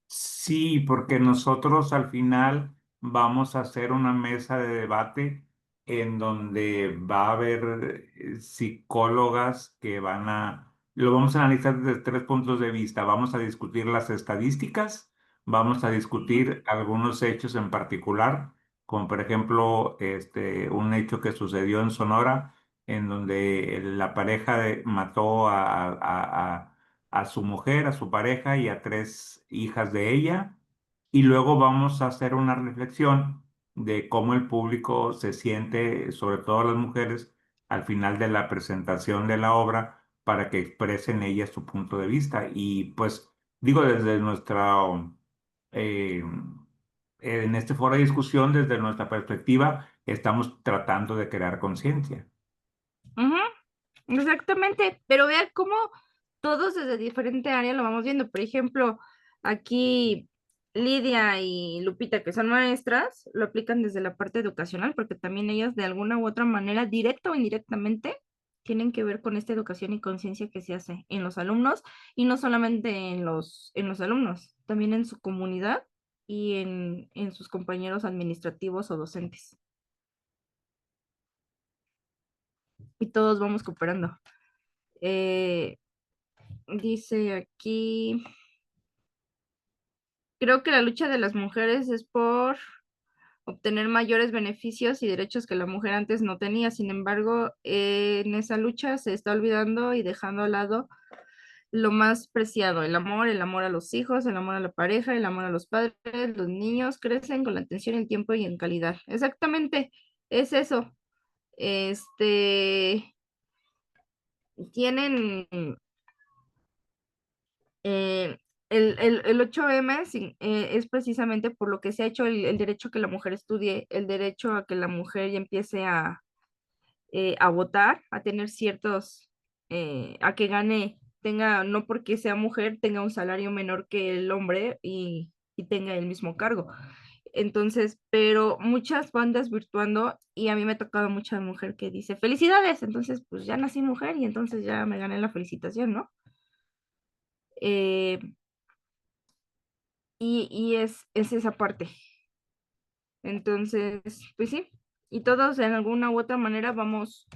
[SPEAKER 4] Sí, porque nosotros al final vamos a hacer una mesa de debate en donde va a haber psicólogas que lo vamos a analizar desde 3 puntos de vista. Vamos a discutir las estadísticas, vamos a discutir algunos hechos en particular, como por ejemplo un hecho que sucedió en Sonora, en donde la pareja mató a su mujer, a su pareja y a 3 hijas de ella. Y luego vamos a hacer una reflexión de cómo el público se siente, sobre todo las mujeres, al final de la presentación de la obra para que expresen ellas su punto de vista. Y pues digo, desde eh, en este foro de discusión, desde nuestra perspectiva, estamos tratando de crear conciencia.
[SPEAKER 1] Ujú, exactamente, pero vean cómo todos desde diferente área lo vamos viendo. Por ejemplo, aquí Lidia y Lupita, que son maestras, lo aplican desde la parte educacional, porque también ellas de alguna u otra manera, directa o indirectamente, tienen que ver con esta educación y conciencia que se hace en los alumnos, y no solamente en los alumnos, también en su comunidad, y en sus compañeros administrativos o docentes. Y todos vamos cooperando. Dice aquí, creo que la lucha de las mujeres es por obtener mayores beneficios y derechos que la mujer antes no tenía. Sin embargo, en esa lucha se está olvidando y dejando a lado lo más preciado, el amor a los hijos, el amor a la pareja, el amor a los padres. Los niños crecen con la atención, el tiempo y en calidad. Exactamente, es eso. Tienen eh, el 8M es precisamente por lo que se ha hecho el derecho a que la mujer estudie, el derecho a que la mujer ya empiece a votar, a tener ciertos, a que gane, tenga, no porque sea mujer, tenga un salario menor que el hombre y tenga el mismo cargo. Entonces, pero muchas van desvirtuando y a mí me ha tocado mucha mujer que dice, felicidades, entonces pues ya nací mujer y entonces ya me gané la felicitación, ¿no? Eh, y es esa parte. Entonces, pues sí, y todos en alguna u otra manera vamos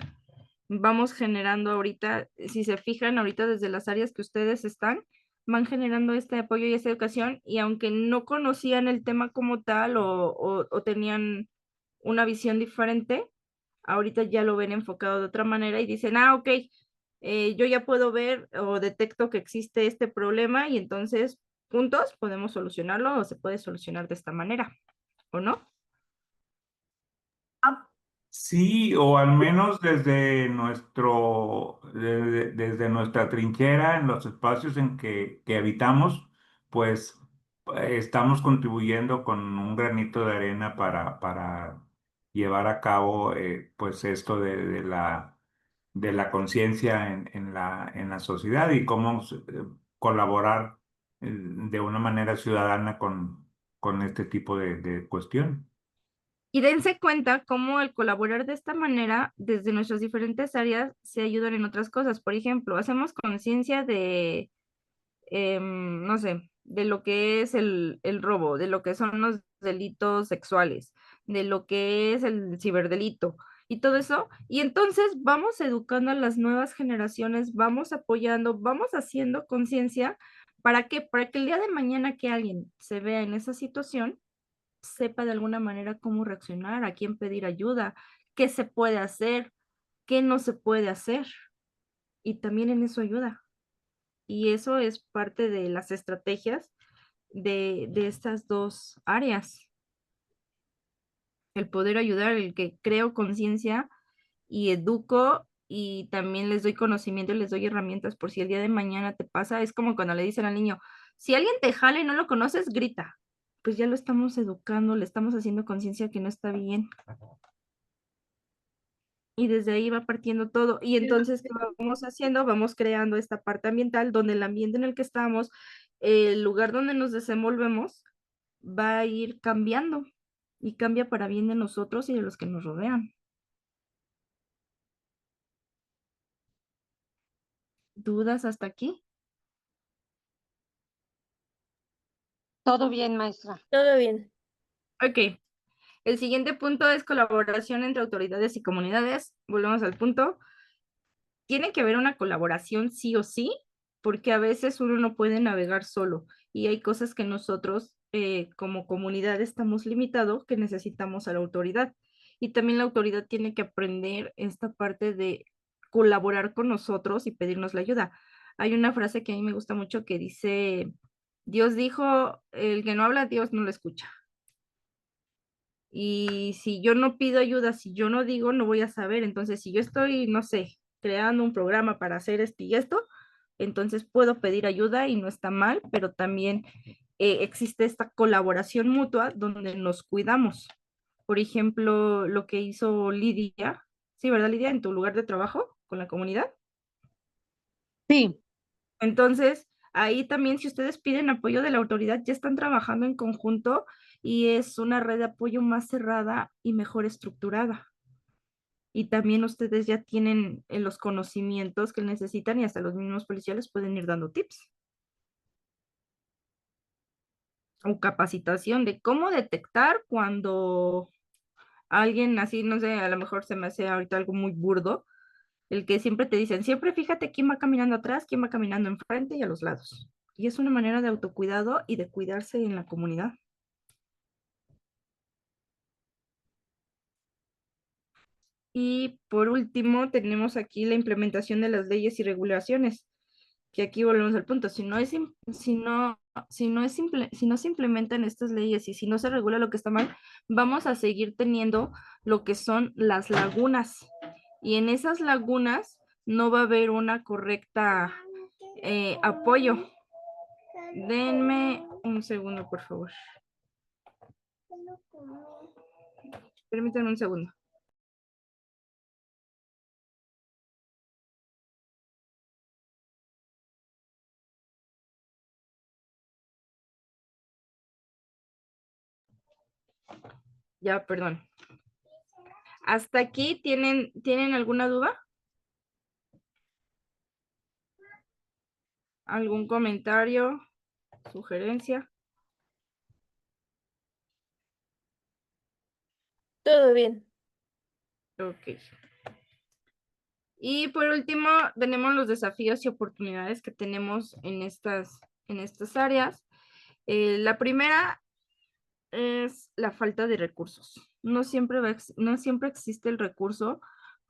[SPEAKER 1] generando ahorita, si se fijan ahorita desde las áreas que ustedes están, van generando este apoyo y esta educación, y aunque no conocían el tema como tal o tenían una visión diferente, ahorita ya lo ven enfocado de otra manera y dicen, ah, ok, yo ya puedo ver o detecto que existe este problema y entonces juntos podemos solucionarlo o se puede solucionar de esta manera, ¿o no?
[SPEAKER 4] Sí, o al menos desde nuestra trinchera, en los espacios en que habitamos, pues estamos contribuyendo con un granito de arena para llevar a cabo pues esto de la conciencia en la sociedad y cómo colaborar de una manera ciudadana con este tipo de cuestión.
[SPEAKER 1] Y dense cuenta cómo al colaborar de esta manera, desde nuestras diferentes áreas, se ayudan en otras cosas. Por ejemplo, hacemos conciencia de, no sé, de lo que es el robo, de lo que son los delitos sexuales, de lo que es el ciberdelito y todo eso. Y entonces vamos educando a las nuevas generaciones, vamos apoyando, vamos haciendo conciencia. ¿Para qué? Para que el día de mañana que alguien se vea en esa situación, sepa de alguna manera cómo reaccionar, a quién pedir ayuda, qué se puede hacer, qué no se puede hacer. Y también en eso ayuda. Y eso es parte de las estrategias de estas dos áreas. El poder ayudar, el que creo conciencia y educo y también les doy conocimiento y les doy herramientas por si el día de mañana te pasa. Es como cuando le dicen al niño, si alguien te jala y no lo conoces, grita. Pues ya lo estamos educando, le estamos haciendo conciencia que no está bien. Y desde ahí va partiendo todo. Y entonces, ¿qué vamos haciendo? Vamos creando esta parte ambiental donde el ambiente en el que estamos, el lugar donde nos desenvolvemos, va a ir cambiando y cambia para bien de nosotros y de los que nos rodean. ¿Dudas hasta aquí?
[SPEAKER 7] Todo bien, maestra.
[SPEAKER 8] Todo bien.
[SPEAKER 1] Ok. El siguiente punto es colaboración entre autoridades y comunidades. Volvemos al punto. Tiene que haber una colaboración sí o sí, porque a veces uno no puede navegar solo y hay cosas que nosotros como comunidad estamos limitados que necesitamos a la autoridad. Y también la autoridad tiene que aprender esta parte de colaborar con nosotros y pedirnos la ayuda. Hay una frase que a mí me gusta mucho que dice, Dios dijo, el que no habla, Dios no lo escucha. Y si yo no pido ayuda, si yo no digo, no voy a saber. Entonces, si yo estoy, no sé, creando un programa para hacer esto y esto, entonces puedo pedir ayuda y no está mal, pero también existe esta colaboración mutua donde nos cuidamos. Por ejemplo, lo que hizo Lidia, sí, ¿verdad, Lidia? En tu lugar de trabajo con la comunidad.
[SPEAKER 7] Sí,
[SPEAKER 1] Entonces, ahí también si ustedes piden apoyo de la autoridad, ya están trabajando en conjunto y es una red de apoyo más cerrada y mejor estructurada. Y también ustedes ya tienen los conocimientos que necesitan y hasta los mismos policiales pueden ir dando tips. o capacitación de cómo detectar cuando alguien así, no sé, a lo mejor se me hace ahorita algo muy burdo, el que siempre te dicen, siempre fíjate quién va caminando atrás, quién va caminando enfrente y a los lados. Y es una manera de autocuidado y de cuidarse en la comunidad. Y por último, tenemos aquí la implementación de las leyes y regulaciones, que aquí volvemos al punto. Si no se implementan estas leyes y si no se regula lo que está mal, vamos a seguir teniendo lo que son las lagunas. Y en esas lagunas no va a haber una correcta apoyo. Denme un segundo, por favor. Permítanme un segundo. Ya, perdón. ¿Hasta aquí tienen alguna duda? ¿Algún comentario? ¿Sugerencia?
[SPEAKER 8] Todo bien.
[SPEAKER 1] Ok. Y por último, tenemos los desafíos y oportunidades que tenemos en estas áreas. La primera es la falta de recursos. No siempre existe el recurso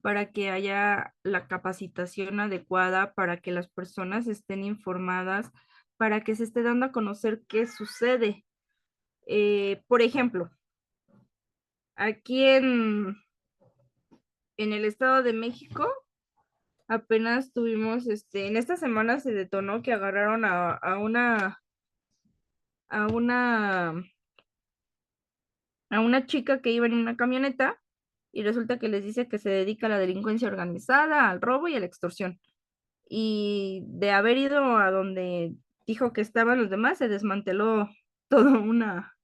[SPEAKER 1] para que haya la capacitación adecuada, para que las personas estén informadas, para que se esté dando a conocer qué sucede. Por ejemplo, aquí en el Estado de México, apenas tuvimos, en esta semana se detonó que agarraron a una, a una chica que iba en una camioneta y resulta que les dice que se dedica a la delincuencia organizada, al robo y a la extorsión. Y de haber ido a donde dijo que estaban los demás, se desmanteló toda una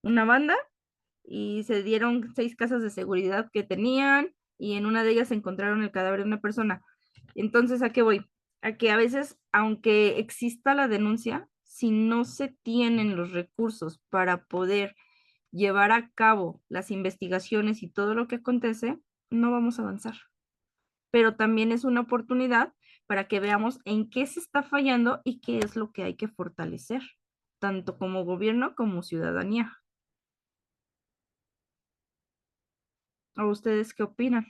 [SPEAKER 1] banda y se dieron 6 casas de seguridad que tenían y en una de ellas se encontraron el cadáver de una persona. Entonces, ¿a qué voy? A que a veces, aunque exista la denuncia, si no se tienen los recursos para poder llevar a cabo las investigaciones y todo lo que acontece, no vamos a avanzar. Pero también es una oportunidad para que veamos en qué se está fallando y qué es lo que hay que fortalecer, tanto como gobierno como ciudadanía. ¿O ustedes qué opinan?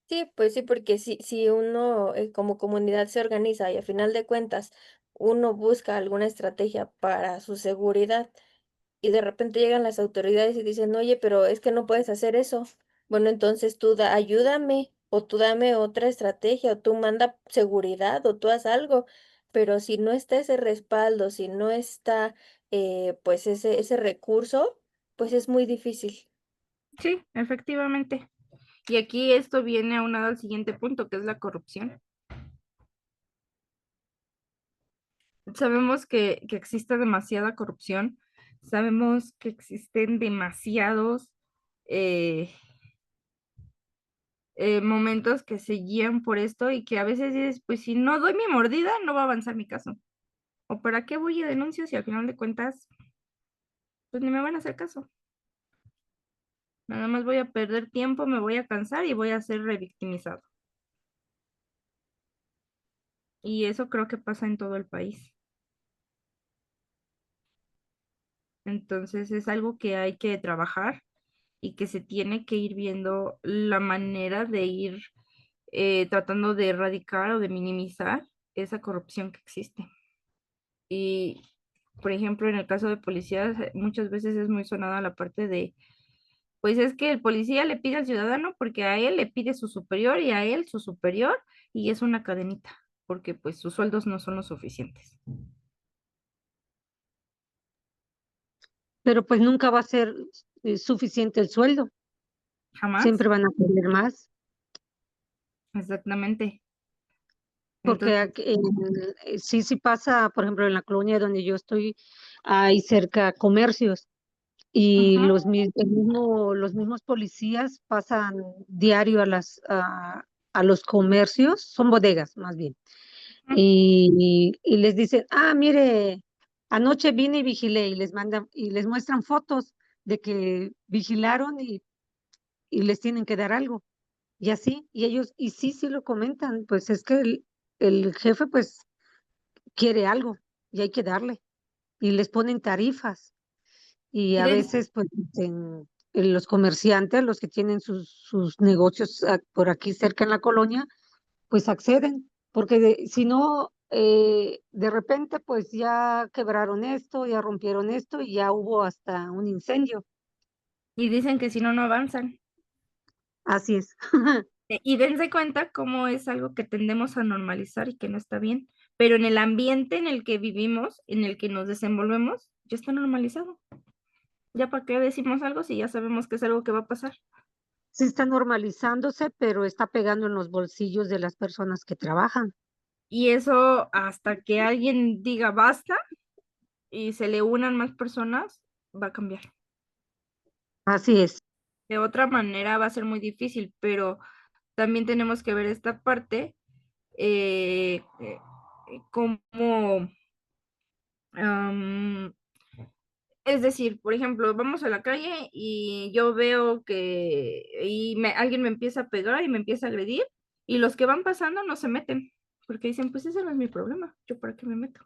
[SPEAKER 8] Sí, pues sí, porque si uno como comunidad se organiza y a final de cuentas uno busca alguna estrategia para su seguridad y de repente llegan las autoridades y dicen, oye, pero es que no puedes hacer eso. Bueno, entonces ayúdame o tú dame otra estrategia o tú manda seguridad o tú haz algo. Pero si no está ese respaldo, si no está pues ese recurso, pues es muy difícil.
[SPEAKER 1] Sí, efectivamente. Y aquí esto viene aunado al siguiente punto, que es la corrupción. Sabemos que existe demasiada corrupción, sabemos que existen demasiados eh, momentos que se guían por esto y que a veces dices, pues si no doy mi mordida, no va a avanzar mi caso. ¿O para qué voy a denunciar si al final de cuentas, pues ni me van a hacer caso? Nada más voy a perder tiempo, me voy a cansar y voy a ser revictimizado. Y eso creo que pasa en todo el país. Entonces es algo que hay que trabajar y que se tiene que ir viendo la manera de ir tratando de erradicar o de minimizar esa corrupción que existe. Y, por ejemplo, en el caso de policías, muchas veces es muy sonada la parte de, pues es que el policía le pide al ciudadano porque a él le pide su superior y a él su superior y es una cadenita, porque pues sus sueldos no son los suficientes.
[SPEAKER 7] Pero pues nunca va a ser suficiente el sueldo,
[SPEAKER 1] Jamás,
[SPEAKER 7] siempre van a pedir más,
[SPEAKER 1] exactamente.
[SPEAKER 7] porque
[SPEAKER 1] Entonces,
[SPEAKER 7] aquí, sí pasa, por ejemplo, en la colonia donde yo estoy, hay cerca comercios y
[SPEAKER 1] ajá,
[SPEAKER 7] los mismos policías pasan diario a los comercios, son bodegas más bien, y les dicen, ah, mire, anoche vine y vigilé y les mandan y les muestran fotos de que vigilaron y les tienen que dar algo. Y así, y ellos, y sí, sí lo comentan, pues es que el jefe pues quiere algo y hay que darle. Y les ponen tarifas. Y a
[SPEAKER 1] Miren,
[SPEAKER 7] veces pues en los comerciantes, los que tienen sus negocios por aquí cerca en la colonia, pues acceden, porque si no, de repente pues ya quebraron esto, ya rompieron esto y ya hubo hasta un incendio.
[SPEAKER 1] y dicen que si no, no avanzan.
[SPEAKER 7] Así es.
[SPEAKER 1] Y dense cuenta cómo es algo que tendemos a normalizar y que no está bien, pero en el ambiente en el que vivimos, en el que nos desenvolvemos, ya está normalizado. ¿Ya para qué decimos algo si ya sabemos que es algo que va a pasar?
[SPEAKER 7] Sí está normalizándose, pero está pegando en los bolsillos de las personas que trabajan.
[SPEAKER 1] Y eso hasta que alguien diga basta y se le unan más personas, va a cambiar.
[SPEAKER 7] Así es.
[SPEAKER 1] De otra manera va a ser muy difícil, pero también tenemos que ver esta parte, como, es decir, por ejemplo, vamos a la calle y yo veo que alguien me empieza a pegar y me empieza a agredir, y los que van pasando no se meten, porque dicen, pues ese no es mi problema, ¿yo para qué me meto?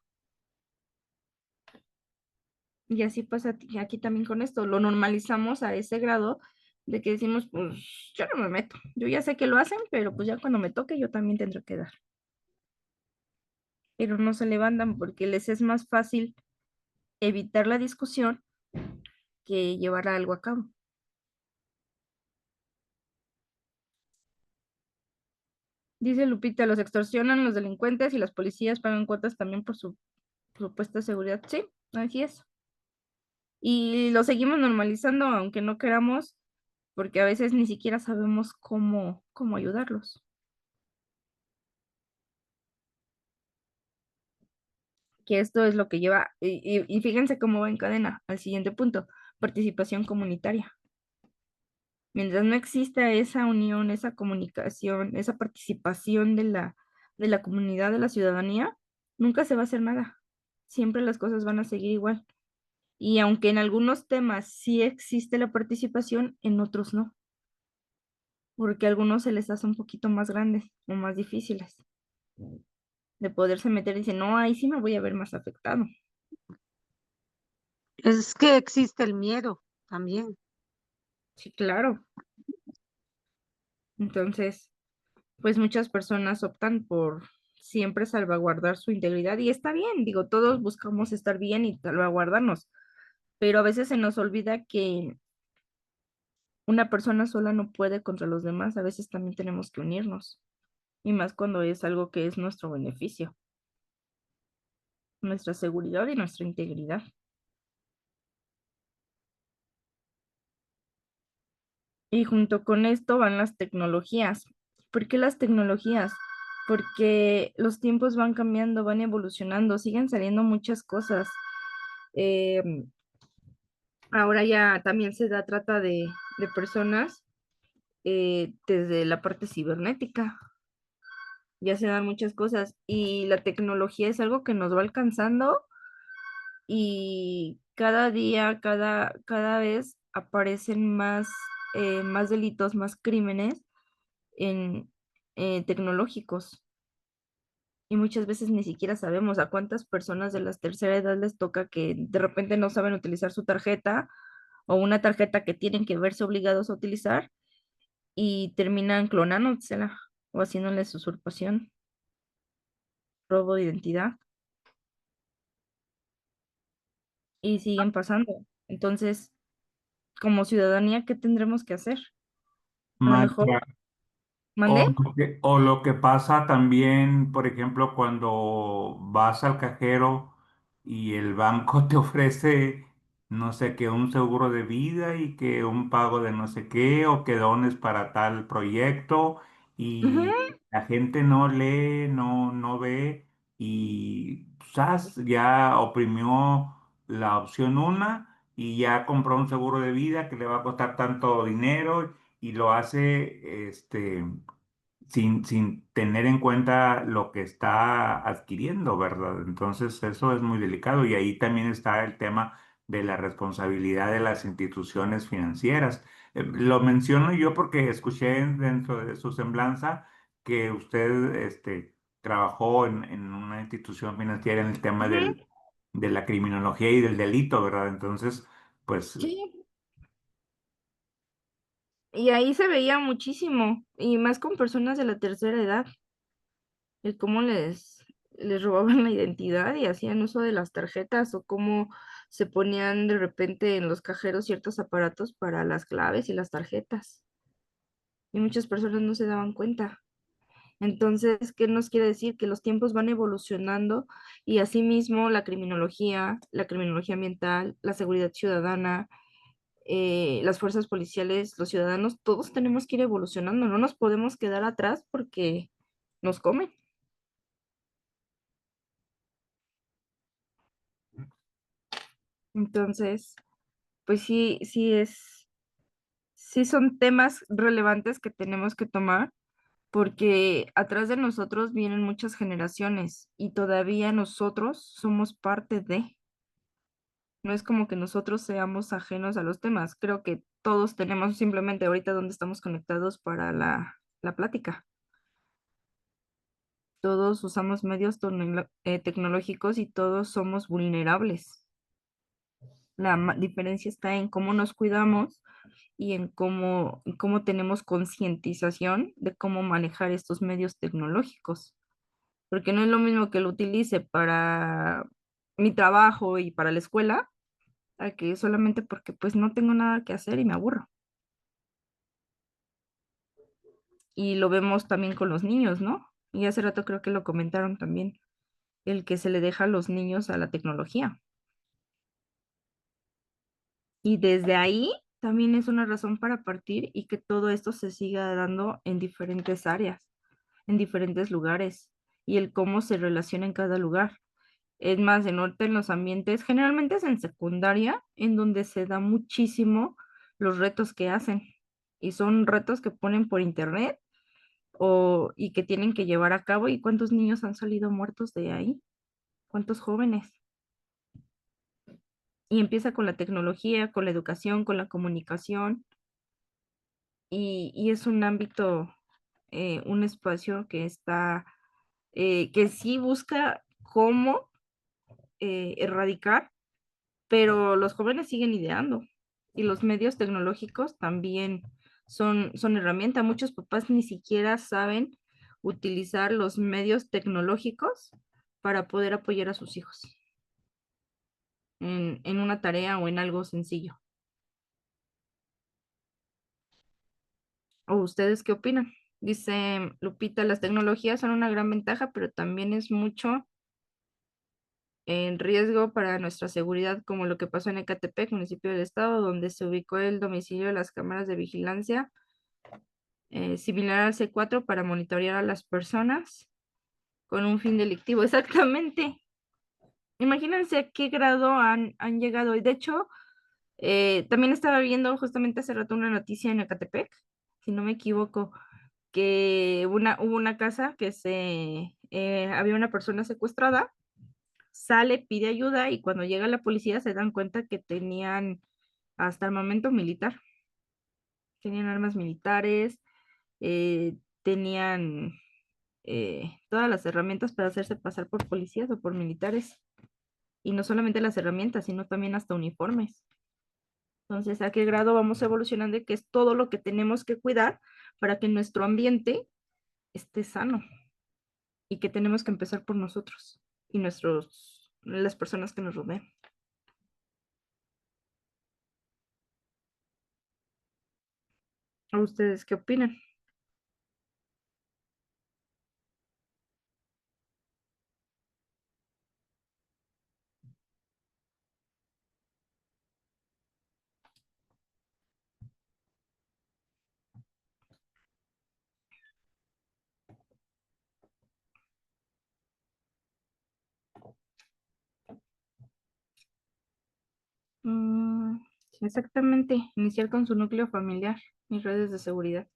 [SPEAKER 1] Y así pasa aquí también con esto, lo normalizamos a ese grado de que decimos, pues yo no me meto, yo ya sé que lo hacen, pero pues ya cuando me toque yo también tendré que dar. Pero no se levantan porque les es más fácil evitar la discusión que llevar algo a cabo. Dice Lupita, los extorsionan los delincuentes y las policías pagan cuotas también por su supuesta seguridad. Sí, así es. Y lo seguimos normalizando aunque no queramos, porque a veces ni siquiera sabemos cómo ayudarlos. Que esto es lo que lleva, y fíjense cómo va en cadena al siguiente punto, participación comunitaria. Mientras no exista esa unión, esa comunicación, esa participación de la comunidad, de la ciudadanía, nunca se va a hacer nada. Siempre las cosas van a seguir igual. Y aunque en algunos temas sí existe la participación, en otros no, porque a algunos se les hace un poquito más grandes o más difíciles de poderse meter y dicen, no, ahí sí me voy a ver más afectado.
[SPEAKER 7] Es que existe el miedo también.
[SPEAKER 1] Sí, claro. Entonces, pues muchas personas optan por siempre salvaguardar su integridad y está bien, digo, todos buscamos estar bien y salvaguardarnos, pero a veces se nos olvida que una persona sola no puede contra los demás, a veces también tenemos que unirnos y más cuando es algo que es nuestro beneficio, nuestra seguridad y nuestra integridad. Y junto con esto van las tecnologías. ¿Por qué las tecnologías? Porque los tiempos van cambiando, van evolucionando, siguen saliendo muchas cosas. Eh, Ahora ya también se da trata de personas, desde la parte cibernética. Ya se dan muchas cosas y la tecnología es algo que nos va alcanzando y cada día, cada vez aparecen más delitos, más crímenes en, tecnológicos. Y muchas veces ni siquiera sabemos a cuántas personas de la tercera edad les toca que de repente no saben utilizar su tarjeta o una tarjeta que tienen que verse obligados a utilizar y terminan clonándosela o haciéndoles usurpación, robo de identidad y siguen pasando. Entonces, como ciudadanía, ¿qué tendremos que hacer? A lo mejor,
[SPEAKER 4] María,
[SPEAKER 1] ¿mandé?
[SPEAKER 4] o lo que pasa también, por ejemplo, cuando vas al cajero y el banco te ofrece, no sé, que un seguro de vida y que un pago de no sé qué o que dones para tal proyecto
[SPEAKER 1] Ujú.
[SPEAKER 4] y la gente no lee, no ve y ¡zas! Ya oprimió la opción una y ya compró un seguro de vida que le va a costar tanto dinero y lo hace, sin tener en cuenta lo que está adquiriendo, ¿verdad? Entonces, eso es muy delicado y ahí también está el tema de la responsabilidad de las instituciones financieras. Lo menciono yo porque escuché dentro de su semblanza que usted trabajó en una institución financiera en el tema
[SPEAKER 1] Ujú.
[SPEAKER 4] de la criminología y del delito, ¿verdad? Entonces, pues
[SPEAKER 1] Sí, y ahí se veía muchísimo, y más con personas de la tercera edad, el cómo les robaban la identidad y hacían uso de las tarjetas o cómo se ponían de repente en los cajeros ciertos aparatos para las claves y las tarjetas. Y muchas personas no se daban cuenta. Entonces, ¿qué nos quiere decir? Que los tiempos van evolucionando y asimismo la criminología ambiental, la seguridad ciudadana, las fuerzas policiales, los ciudadanos, todos tenemos que ir evolucionando, no nos podemos quedar atrás porque nos comen. Entonces, pues sí son temas relevantes que tenemos que tomar porque atrás de nosotros vienen muchas generaciones y todavía nosotros somos parte de. No es como que nosotros seamos ajenos a los temas. Creo que todos tenemos simplemente ahorita donde estamos conectados para la plática. Todos usamos medios tecnológicos y todos somos vulnerables. La diferencia está en cómo nos cuidamos y en cómo tenemos concientización de cómo manejar estos medios tecnológicos. Porque no es lo mismo que lo utilice para mi trabajo y para la escuela, a que solamente porque pues no tengo nada que hacer y me aburro. Y lo vemos también con los niños, ¿no? Y hace rato creo que lo comentaron también, el que se le deja a los niños a la tecnología. Y desde ahí también es una razón para partir y que todo esto se siga dando en diferentes áreas, en diferentes lugares, y el cómo se relaciona en cada lugar. Es más, en norte en los ambientes, generalmente es en secundaria, en donde se da muchísimo los retos que hacen. Y son retos que ponen por internet y que tienen que llevar a cabo. ¿Y cuántos niños han salido muertos de ahí? ¿Cuántos jóvenes? Y empieza con la tecnología, con la educación, con la comunicación. Y es un ámbito, un espacio que está, que sí busca cómo erradicar, pero los jóvenes siguen ideando y los medios tecnológicos también son herramienta. Muchos papás ni siquiera saben utilizar los medios tecnológicos para poder apoyar a sus hijos en una tarea o en algo sencillo. ¿O ustedes qué opinan? Dice Lupita, las tecnologías son una gran ventaja, pero también es mucho en riesgo para nuestra seguridad, como lo que pasó en Ecatepec, municipio del estado, donde se ubicó el domicilio de las cámaras de vigilancia, similar al C4 para monitorear a las personas con un fin delictivo. Exactamente. Imagínense a qué grado han llegado. Y de hecho, también estaba viendo justamente hace rato una noticia en Ecatepec, si no me equivoco, que hubo una casa que había una persona secuestrada, sale, pide ayuda y cuando llega la policía se dan cuenta que tenían hasta armamento militar, tenían armas militares, tenían todas las herramientas para hacerse pasar por policías o por militares. Y no solamente las herramientas, sino también hasta uniformes. Entonces, ¿a qué grado vamos evolucionando y qué es todo lo que tenemos que cuidar para que nuestro ambiente esté sano? Y que tenemos que empezar por nosotros y las personas que nos rodean. ¿A ustedes qué opinan? Sí, exactamente, iniciar con su núcleo familiar y redes de seguridad.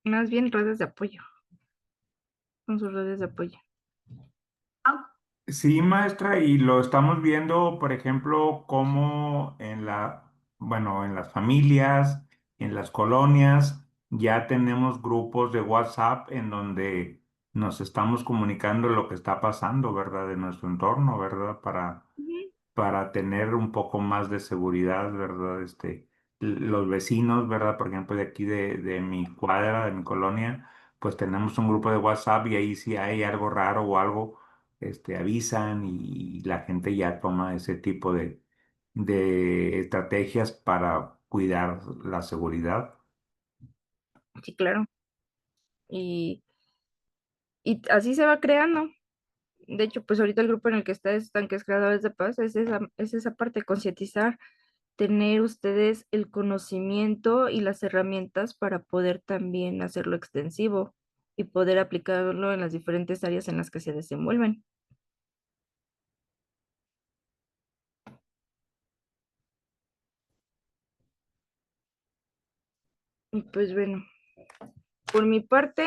[SPEAKER 1] Más bien redes de apoyo. Con sus redes de apoyo.
[SPEAKER 4] Sí, maestra, y lo estamos viendo, por ejemplo, como bueno, en las familias, en las colonias, ya tenemos grupos de WhatsApp en donde nos estamos comunicando lo que está pasando, ¿verdad? En nuestro entorno, ¿verdad?
[SPEAKER 1] Ujú.
[SPEAKER 4] Para tener un poco más de seguridad, ¿verdad? Los vecinos, ¿verdad? Por ejemplo, de aquí de mi cuadra, de mi colonia, pues tenemos un grupo de WhatsApp y ahí si hay algo raro o algo, avisan y la gente ya toma ese tipo de estrategias para cuidar la seguridad.
[SPEAKER 1] Sí, claro. Y, y así se va creando. De hecho, pues ahorita el grupo en el que está Estanques Creadores de Paz es esa parte, concientizar, tener ustedes el conocimiento y las herramientas para poder también hacerlo extensivo y poder aplicarlo en las diferentes áreas en las que se desenvuelven. Y pues bueno, por mi parte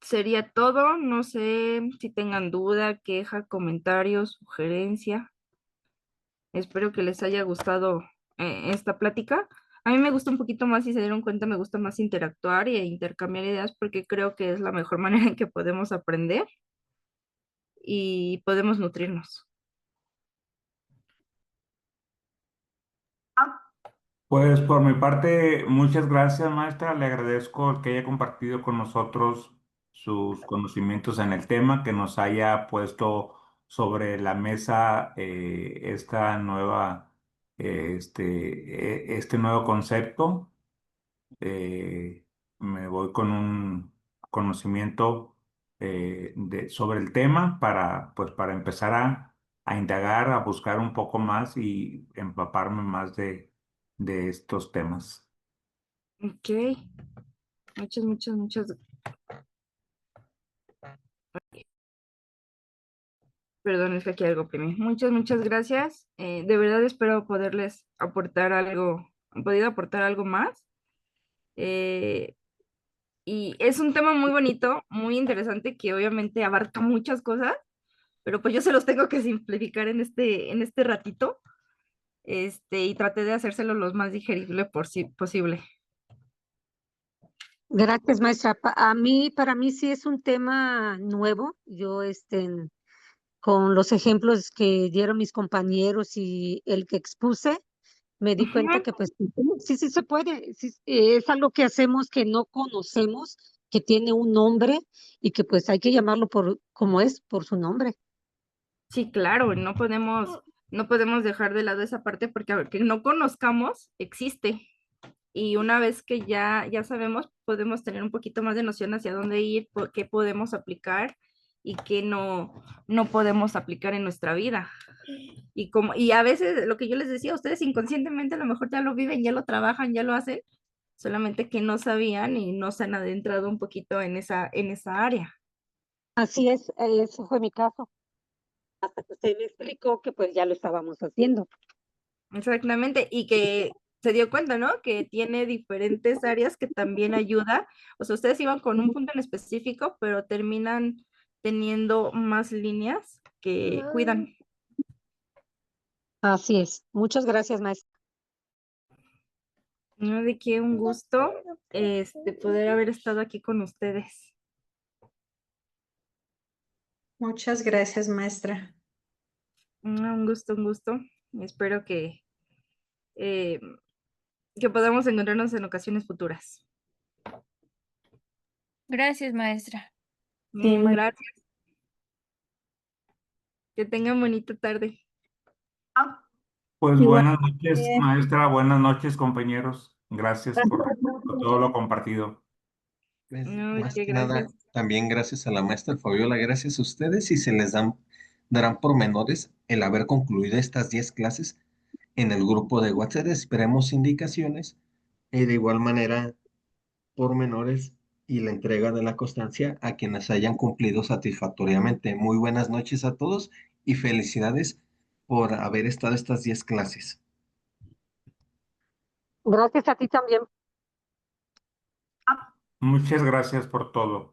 [SPEAKER 1] sería todo. No sé si tengan duda, queja, comentario, sugerencia. Espero que les haya gustado esta plática. A mí me gusta un poquito más, si se dieron cuenta, me gusta más interactuar e intercambiar ideas porque creo que es la mejor manera en que podemos aprender y podemos nutrirnos.
[SPEAKER 4] Pues por mi parte, muchas gracias, maestra. Le agradezco que haya compartido con nosotros sus conocimientos en el tema, que nos haya puesto sobre la mesa esta nueva, este nuevo concepto. Eh, Me voy con un conocimiento sobre el tema pues, para empezar a indagar, a buscar un poco más y empaparme más de estos temas.
[SPEAKER 1] Ok, muchas, perdón, es que aquí algo oprimí. Muchas gracias. De verdad espero poderles aportar algo, podido aportar algo más. Eh, y es un tema muy bonito, muy interesante, que obviamente abarca muchas cosas, pero pues yo se los tengo que simplificar en este ratito, y traté de hacérselo lo más digerible posible.
[SPEAKER 7] Gracias, maestra. Para mí sí es un tema nuevo. Yo, con los ejemplos que dieron mis compañeros y el que expuse, me di cuenta
[SPEAKER 1] Ujú.
[SPEAKER 7] que pues sí se puede. Sí, es algo que hacemos que no conocemos, que tiene un nombre y que pues hay que llamarlo por como es, por su nombre.
[SPEAKER 1] Sí, claro, no podemos dejar de lado esa parte porque aunque no conozcamos, existe. Y una vez que ya sabemos, podemos tener un poquito más de noción hacia dónde ir, qué podemos aplicar y qué no podemos aplicar en nuestra vida. Y a veces lo que yo les decía, ustedes inconscientemente a lo mejor ya lo viven, ya lo trabajan, ya lo hacen, solamente que no sabían y no se han adentrado un poquito en esa área.
[SPEAKER 7] Así es, eso fue mi caso. Hasta que usted me explicó que pues ya lo estábamos haciendo.
[SPEAKER 1] Exactamente, y que se dio cuenta, ¿no? Que tiene diferentes áreas que también ayuda. O sea, ustedes iban con un punto en específico, pero terminan teniendo más líneas que cuidan.
[SPEAKER 7] Así es. Muchas gracias, maestra.
[SPEAKER 1] No, de qué un gusto poder haber estado aquí con ustedes.
[SPEAKER 9] Muchas gracias, maestra.
[SPEAKER 1] Un gusto, un gusto. Espero eh, que podamos encontrarnos en ocasiones futuras.
[SPEAKER 8] Gracias, maestra.
[SPEAKER 7] Sí,
[SPEAKER 1] Gracias. Que tengan bonita tarde.
[SPEAKER 4] Pues
[SPEAKER 7] igual.
[SPEAKER 4] buenas noches, maestra. Buenas noches, compañeros. Gracias por todo lo compartido.
[SPEAKER 2] Pues,
[SPEAKER 1] No, de
[SPEAKER 2] más
[SPEAKER 1] qué
[SPEAKER 2] que nada,
[SPEAKER 1] gracias.
[SPEAKER 2] también gracias a la maestra Fabiola, gracias a ustedes y se les darán pormenores el haber concluido estas 10 clases en el grupo de WhatsApp. Esperemos indicaciones y de igual manera pormenores y la entrega de la constancia a quienes hayan cumplido satisfactoriamente. Muy buenas noches a todos y felicidades por haber estado estas 10 clases.
[SPEAKER 7] Gracias a ti también.
[SPEAKER 4] Muchas gracias por todo.